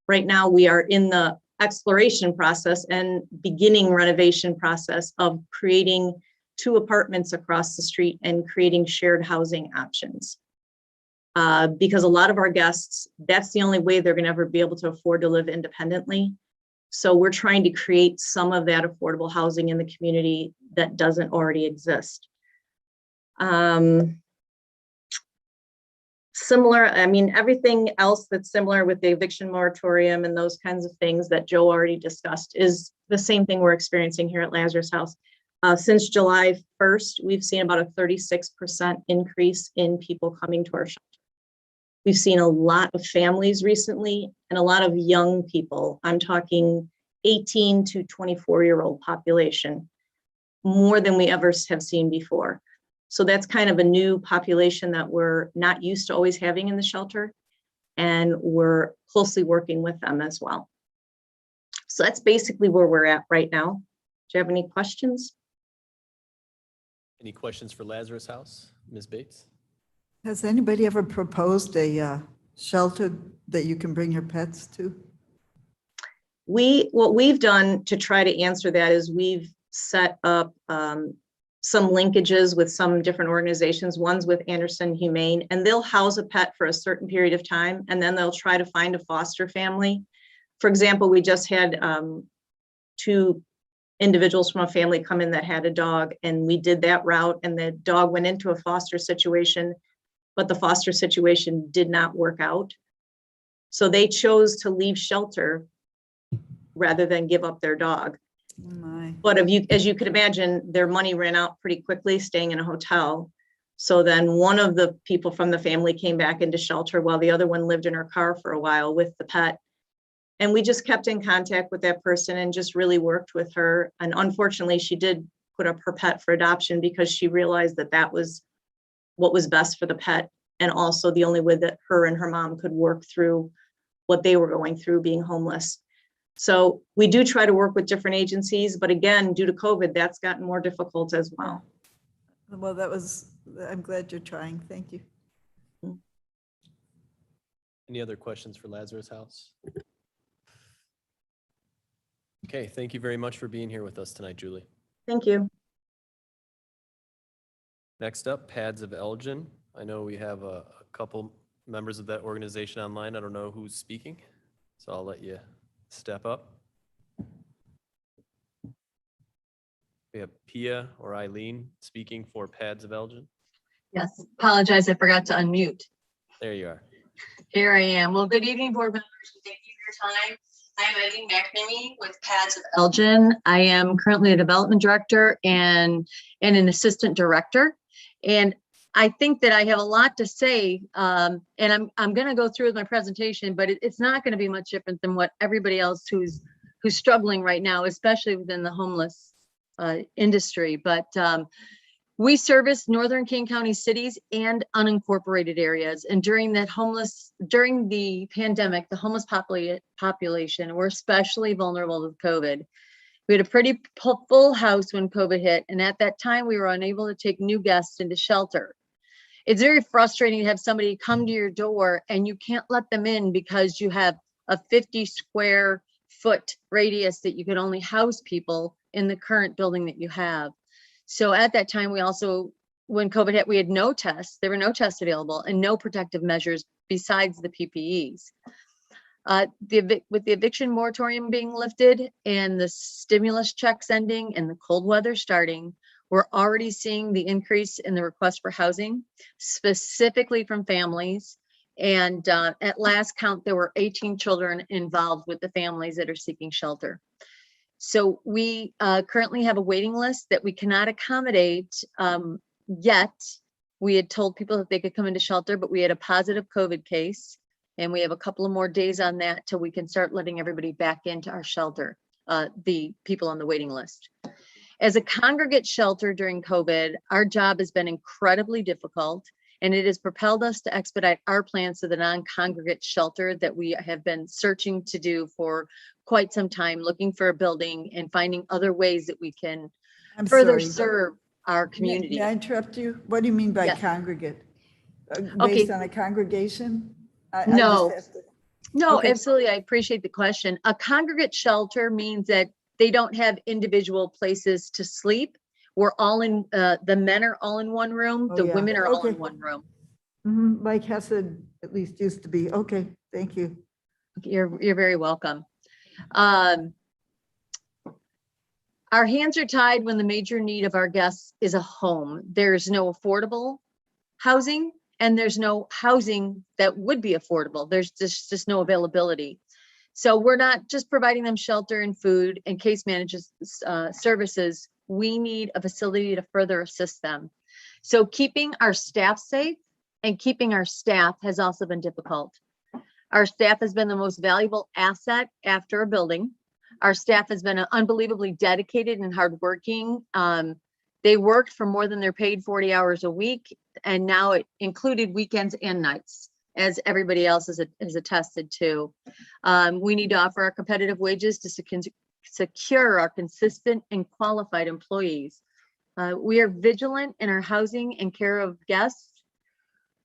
Right now, we are in the exploration process and beginning renovation process of creating 2 apartments across the street and creating shared housing options. Because a lot of our guests, that's the only way they're gonna ever be able to afford to live independently. So we're trying to create some of that affordable housing in the community that doesn't already exist. Similar, I mean, everything else that's similar with the eviction moratorium and those kinds of things that Joe already discussed is the same thing we're experiencing here at Lazarus House. Since July 1st, we've seen about a 36% increase in people coming to our shelter. We've seen a lot of families recently and a lot of young people. I'm talking 18 to 24-year-old population, more than we ever have seen before. So that's kind of a new population that we're not used to always having in the shelter, and we're closely working with them as well. So that's basically where we're at right now. Do you have any questions? Any questions for Lazarus House? Ms. Bates? Has anybody ever proposed a shelter that you can bring your pets to? What we've done to try to answer that is we've set up some linkages with some different organizations. One's with Anderson Humane, and they'll house a pet for a certain period of time, and then they'll try to find a foster family. For example, we just had 2 individuals from a family come in that had a dog, and we did that route, and the dog went into a foster situation, but the foster situation did not work out. So they chose to leave shelter rather than give up their dog. Oh my. But as you could imagine, their money ran out pretty quickly staying in a hotel. So then one of the people from the family came back into shelter while the other one lived in her car for a while with the pet. And we just kept in contact with that person and just really worked with her. And unfortunately, she did put up her pet for adoption because she realized that that was what was best for the pet, and also the only way that her and her mom could work through what they were going through being homeless. So we do try to work with different agencies, but again, due to COVID, that's gotten more difficult as well. Well, I'm glad you're trying. Thank you. Any other questions for Lazarus House? Okay, thank you very much for being here with us tonight, Julie. Thank you. Next up, Pads of Elgin. I know we have a couple members of that organization online. I don't know who's speaking, so I'll let you step up. We have Pia or Eileen speaking for Pads of Elgin. Yes, apologize, I forgot to unmute. There you are. Here I am. Well, good evening, board members, and thank you for your time. I'm Eileen McNamee with Pads of Elgin. I am currently a development director and an assistant director. And I think that I have a lot to say, and I'm going to go through with my presentation, but it's not going to be much different than what everybody else who's struggling right now, especially within the homeless industry. But we service Northern King County cities and unincorporated areas. And during the pandemic, the homeless population were especially vulnerable to COVID. We had a pretty full house when COVID hit, and at that time, we were unable to take new guests into shelter. It's very frustrating to have somebody come to your door and you can't let them in because you have a 50 square foot radius that you can only house people in the current building that you have. So at that time, we also, when COVID hit, we had no tests. There were no tests available and no protective measures besides the PPEs. With the eviction moratorium being lifted and the stimulus checks ending and the cold weather starting, we're already seeing the increase in the request for housing, specifically from families And at last count, there were 18 children involved with the families that are seeking shelter. So we currently have a waiting list that we cannot accommodate yet. We had told people that they could come into shelter, but we had a positive COVID case. And we have a couple of more days on that till we can start letting everybody back into our shelter, the people on the waiting list. As a congregate shelter during COVID, our job has been incredibly difficult, and it has propelled us to expedite our plans to the non-congregate shelter that we have been searching to do for quite some time, looking for a building and finding other ways that we can further serve our community. May I interrupt you? What do you mean by Yes. congregate? Okay. Based on a congregation? No. No, Okay. absolutely. I appreciate the question. A congregate shelter means that they don't have individual places to sleep. We're all in, the men are all in one room, Oh, the yeah. women are all in Okay. one room. Like Hesed at least used to be. Okay, thank you. You're very welcome. Our hands are tied when the major need of our guests is a home. There's no affordable housing, and there's no housing that would be affordable. There's just no availability. So we're not just providing them shelter and food and case management services. We need a facility to further assist them. So keeping our staff safe and keeping our staff has also been difficult. Our staff has been the most valuable asset after a building. Our staff has been unbelievably dedicated and hardworking. They worked for more than they're paid 40 hours a week, and now it included weekends and nights, as everybody else is attested to. We need to offer our competitive wages to secure our consistent and qualified employees. We are vigilant in our housing and care of guests,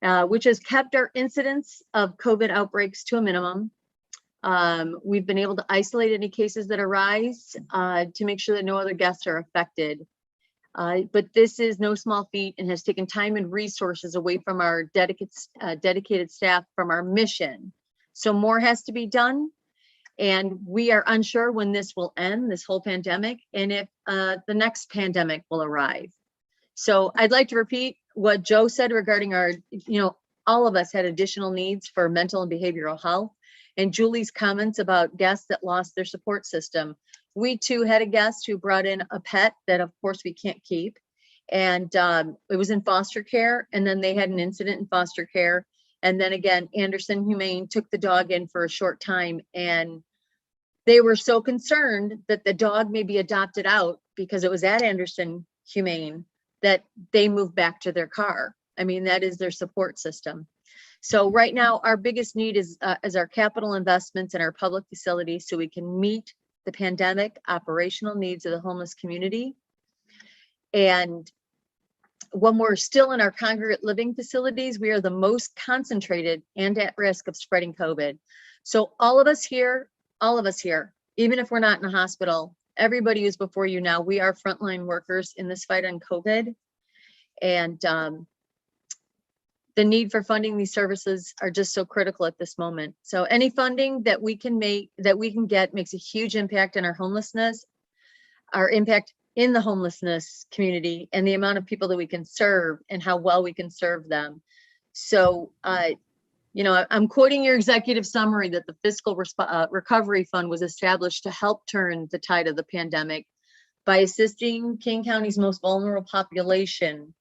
which has kept our incidence of COVID outbreaks to a minimum. We've been able to isolate any cases that arise to make sure that no other guests are affected. But this is no small feat and has taken time and resources away from our dedicated staff from our mission. So more has to be done. And we are unsure when this will end, this whole pandemic, and if the next pandemic will arrive. So I'd like to repeat what Joe said regarding our, all of us had additional needs for mental and behavioral health. And Julie's comments about guests that lost their support system. We too had a guest who brought in a pet that of course we can't keep. And it was in foster care. And then they had an incident in foster care. And then again, Anderson Humane took the dog in for a short time. And they were so concerned that the dog may be adopted out because it was at Anderson Humane that they moved back to their car. I mean, that is their support system. So right now, our biggest need is our capital investments in our public facilities so we can meet the pandemic operational needs of the homeless community. And when we're still in our congregate living facilities, we are the most concentrated and at risk of spreading COVID. So all of us here, even if we're not in a hospital, everybody who's before you now, we are frontline workers in this fight on COVID. And the need for funding these services are just so critical at this moment. So any funding that we can get makes a huge impact on our homelessness, our impact in the homelessness community, and the amount of people that we can serve and how well we can serve them. So, I'm quoting your executive summary that the Fiscal Recovery Fund was established to help turn the tide of the pandemic by assisting King County's most vulnerable population.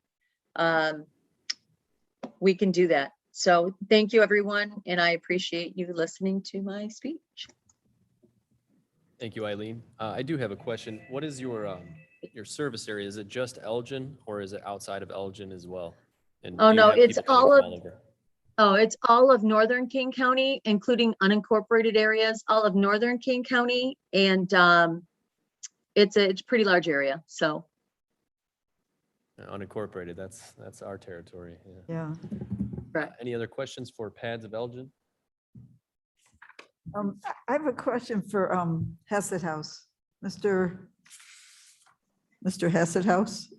We can do that. So thank you, everyone. And I appreciate you listening to my speech. Thank you, Eileen. I do have a question. What is your service area? Is it just Elgin or is it outside of Elgin as well? And Oh, do you no, have it's people coming all from of, over? it's all of Northern King County, including unincorporated areas, all of Northern King County. And it's a pretty large area. So. Unincorporated, that's our territory. Yeah. Right. Any other questions for Pads of Elgin? I have a question for Hesed House, Mr. Hesed House.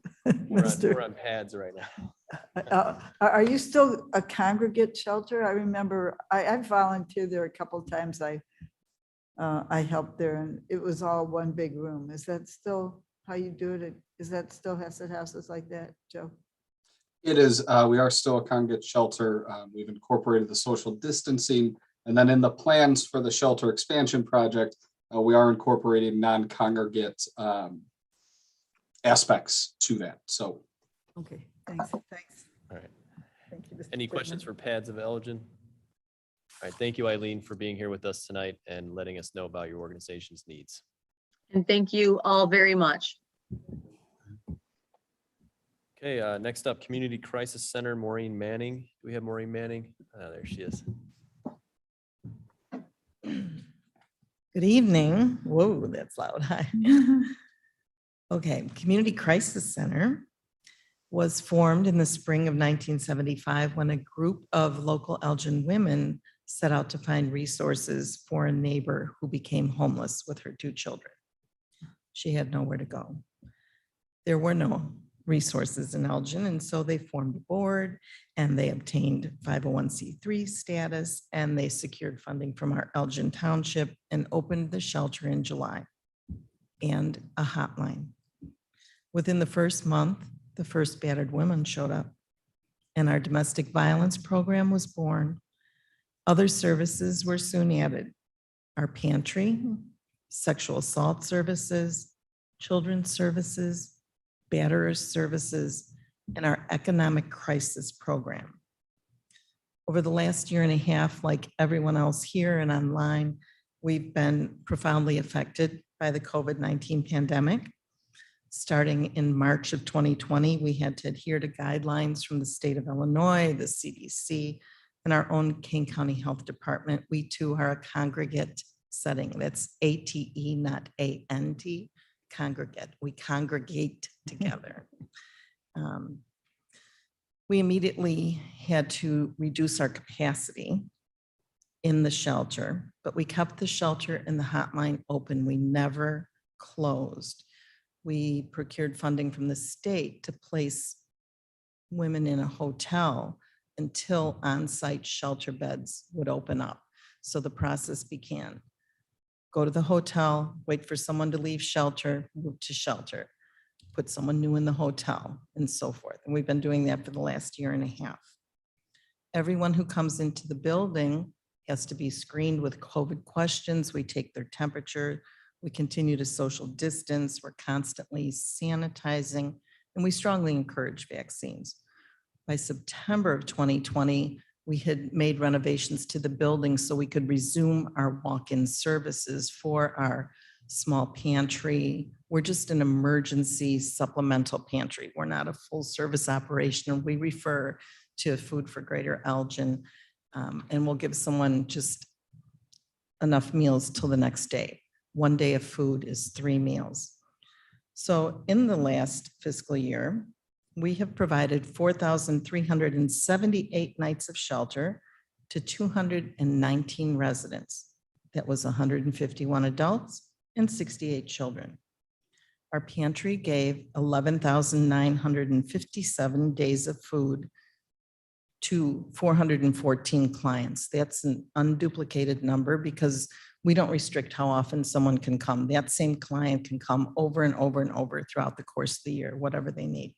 We're on Pads right now. Are you still a congregate shelter? I remember I volunteered there a couple of times. I helped there and it was all one big room. Is that still how you do it? Is that still Hesed houses like that, Joe? It is, we are still a congregate shelter. We've incorporated the social distancing. And then in the plans for the shelter expansion project, we are incorporating non-congregate aspects to that. So. Okay, thanks. All right. Thank you, Mr. Any questions for Pads of Elgin? All right, thank you, Eileen, for being here with us tonight and letting us know about your organization's needs. And thank you all very much. Okay, next up, Community Crisis Center, Maureen Manning. Do we have Maureen Manning? There she is. Good evening. Whoa, that's loud. Hi. Okay, Community Crisis Center was formed in the spring of 1975 when a group of local Elgin women set out to find resources for a neighbor who became homeless with her 2 children. She had nowhere to go. There were no resources in Elgin, and so they formed a board and they obtained 501c3 status and they secured funding from our Elgin Township and opened the shelter in July and a hotline. Within the first month, the first battered women showed up and our domestic violence program was born. Other services were soon added. Our pantry, sexual assault services, children's services, batterers services, and our economic crisis program. Over the last year and a half, like everyone else here and online, we've been profoundly affected by the COVID-19 pandemic. Starting in March of 2020, we had to adhere to guidelines from the state of Illinois, the CDC, and our own King County Health Department. We too are a congregate setting. That's ATE, not ANT, congregate. We congregate together. We immediately had to reduce our capacity in the shelter, but we kept the shelter and the hotline open. We never closed. We procured funding from the state to place women in a hotel until on-site shelter beds would open up. So the process began. Go to the hotel, wait for someone to leave shelter, move to shelter, put someone new in the hotel, and so forth. And we've been doing that for the last year and a half. Everyone who comes into the building has to be screened with COVID questions. We take their temperature. We continue to social distance. We're constantly sanitizing, and we strongly encourage vaccines. By September of 2020, we had made renovations to the building so we could resume our walk-in services for our small pantry. We're just an emergency supplemental pantry. We're not a full service operation. We refer to Food for Greater Elgin, and we'll give someone just enough meals till the next day. 1 day of food is 3 meals. So in the last fiscal year, we have provided 4,378 nights of shelter to 219 residents. That was 151 adults and 68 children. Our pantry gave 11,957 days of food to 414 clients. That's an unduplicated number because we don't restrict how often someone can come. That same client can come over and over and over throughout the course of the year, whatever they need.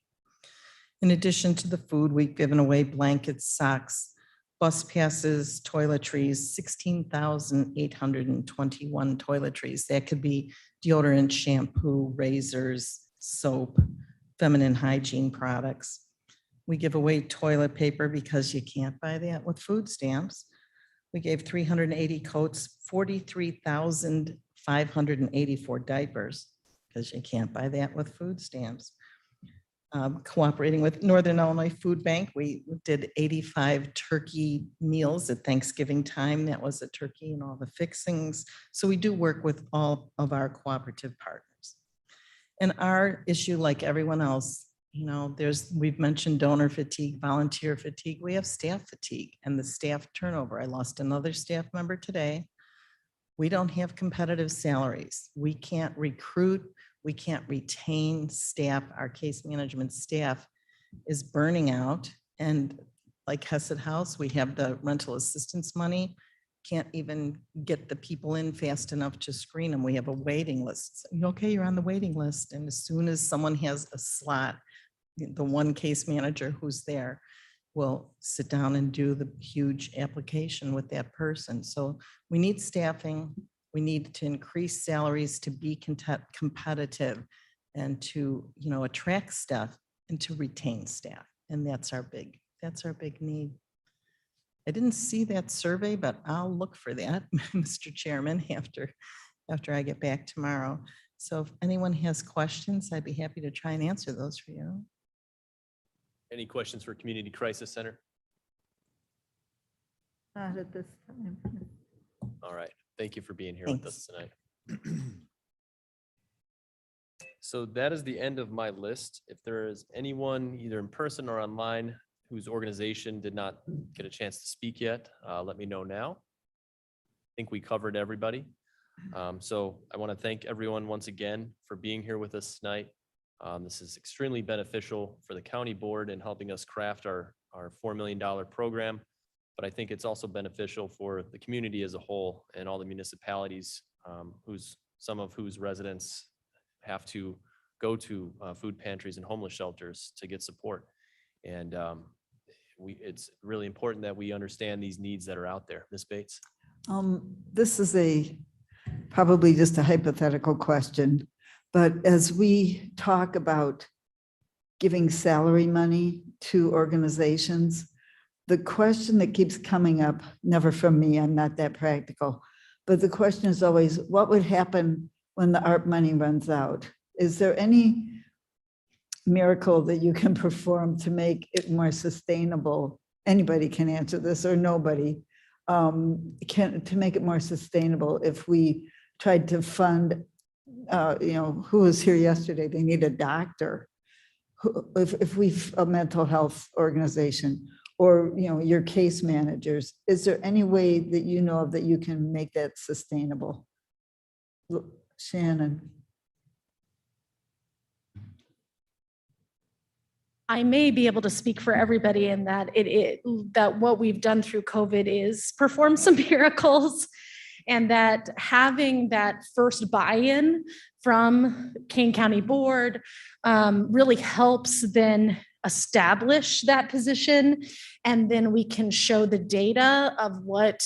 In addition to the food, we've given away blankets, socks, bus passes, toiletries, 16,821 toiletries. That could be deodorant, shampoo, razors, soap, feminine hygiene products. We give away toilet paper because you can't buy that with food stamps. We gave 380 coats, 43,584 diapers because you can't buy that with food stamps. Cooperating with Northern Illinois Food Bank, we did 85 turkey meals at Thanksgiving time. That was a turkey and all the fixings. So we do work with all of our cooperative partners. And our issue, like everyone else, you know, we've mentioned donor fatigue, volunteer fatigue. We have staff fatigue and the staff turnover. I lost another staff member today. We don't have competitive salaries. We can't recruit. We can't retain staff. Our case management staff is burning out. And like Hesed House, we have the rental assistance money. Can't even get the people in fast enough to screen them. We have a waiting list. So, okay, you're on the waiting list. And as soon as someone has a slot, the one case manager who's there will sit down and do the huge application with that person. So we need staffing. We need to increase salaries to be competitive and to, attract staff and to retain staff. And that's our big need. I didn't see that survey, but I'll look for that, Mr. Chairman, after I get back tomorrow. So if anyone has questions, I'd be happy to try and answer those for you. Any questions for Community Crisis Center? Not at this time. All right. Thank you for being here with us tonight. So that is the end of my list. If there is anyone either in person or online whose organization did not get a chance to speak yet, let me know now. I think we covered everybody. So I want to thank everyone once again for being here with us tonight. This is extremely beneficial for the county board in helping us craft our $4 million program. But I think it's also beneficial for the community as a whole and all the municipalities some of whose residents have to go to food pantries and homeless shelters to get support. And it's really important that we understand these needs that are out there. Ms. Bates? This is probably just a hypothetical question, but as we talk about giving salary money to organizations, the question that keeps coming up, never from me, I'm not that practical, but the question is always, what would happen when the ARP money runs out? Is there any miracle that you can perform to make it more sustainable? Anybody can answer this, or nobody to make it more sustainable. If we tried to fund, who was here yesterday? They need a doctor. If we've a mental health organization, or your case managers, is there any way that you know of that you can make that sustainable? Shannon. I may be able to speak for everybody in that that what we've done through COVID is perform some miracles, and that having that first buy-in from Kane County Board really helps then establish that position. And then we can show the data of what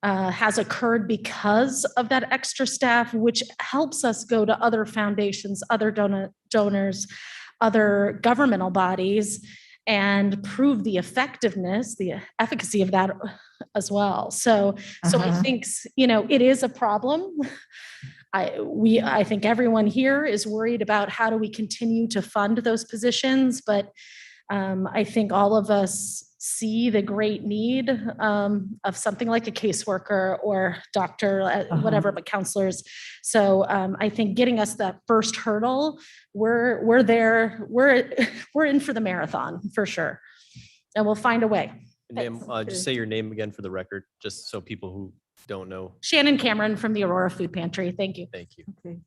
has occurred because of that extra staff, which helps us go to other foundations, other donors, other governmental bodies, and prove the effectiveness, the efficacy of that as well. So I think, it is a problem. I think everyone here is worried about how do we continue to fund those positions, but I think all of us see the great need of something like a caseworker or doctor, whatever, but counselors. So I think getting us that first hurdle, we're there, we're in for the marathon for sure, and we'll find a way. Ma'am, just say your name again for the record, just so people who don't know. Shannon Cameron from the Aurora Food Pantry. Thank you. Thank you. Okay.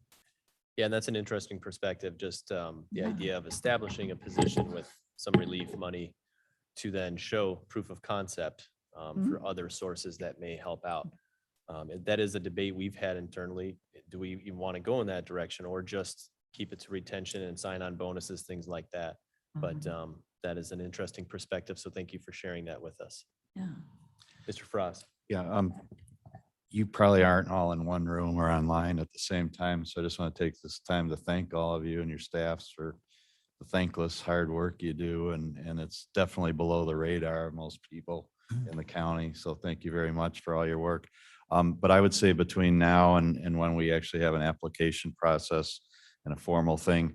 Yeah, and that's an interesting perspective, just the idea of establishing a position with some relief money to then show proof of concept for other sources that may help out. That is a debate we've had internally. Do we even want to go in that direction, or just keep it to retention and sign-on bonuses, things like that? But that is an interesting perspective. So thank you for sharing that with us. Yeah. Mr. Frost. Yeah, you probably aren't all in one room or online at the same time. So I just want to take this time to thank all of you and your staffs for the thankless hard work you do. And it's definitely below the radar of most people in the county. So thank you very much for all your work. But I would say between now and when we actually have an application process and a formal thing,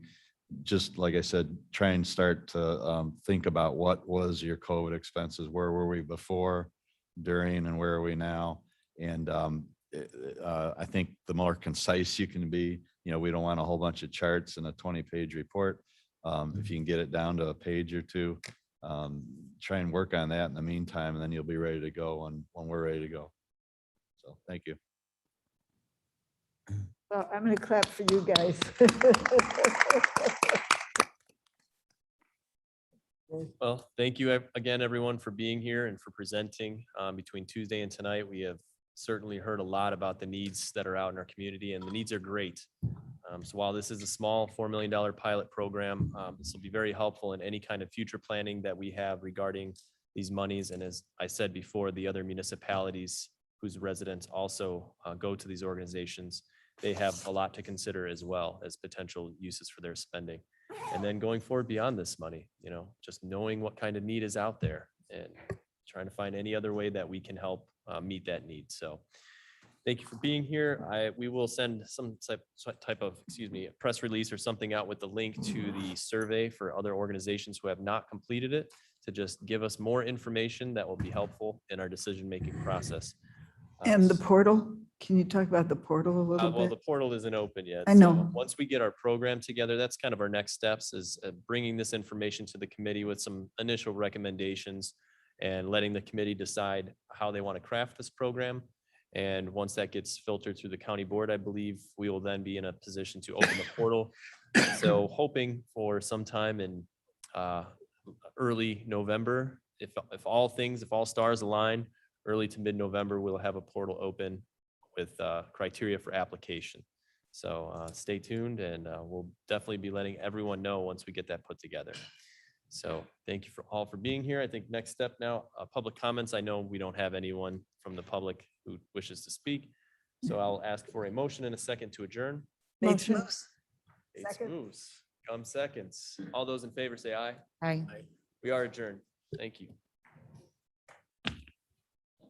just like I said, try and start to think about what was your COVID expenses, where were we before, during, and where are we now? And I think the more concise you can be, we don't want a whole bunch of charts and a 20-page report. If you can get it down to a page or two, try and work on that in the meantime, and then you'll be ready to go when we're ready to go. So thank you. Well, I'm going to clap for you guys. Well, thank you again, everyone, for being here and for presenting. Between Tuesday and tonight, we have certainly heard a lot about the needs that are out in our community, and the needs are great. So while this is a small $4 million pilot program, this will be very helpful in any kind of future planning that we have regarding these monies. And as I said before, the other municipalities whose residents also go to these organizations, they have a lot to consider as well as potential uses for their spending. And then going forward beyond this money, just knowing what kind of need is out there and trying to find any other way that we can help meet that need. So thank you for being here. We will send some type of, press release or something out with the link to the survey for other organizations who have not completed it, to just give us more information that will be helpful in our decision-making process. And the portal, can you talk about the portal a little Well, bit? the portal isn't open yet. I know. So once we get our program together, that's kind of our next steps, is bringing this information to the committee with some initial recommendations and letting the committee decide how they want to craft this program. And once that gets filtered through the county board, I believe we will then be in a position to open the portal. So hoping for sometime in early November, if all stars align, early to mid-November, we'll have a portal open with criteria for application. So stay tuned, and we'll definitely be letting everyone know once we get that put together. So thank you all for being here. I think next step now, public comments. I know we don't have anyone from the public who wishes to speak. So I'll ask for a motion and a second to adjourn. Bates Motion. moves. Bates Second. moves. Come seconds. All those in favor say aye. Aye. We are adjourned. Thank you.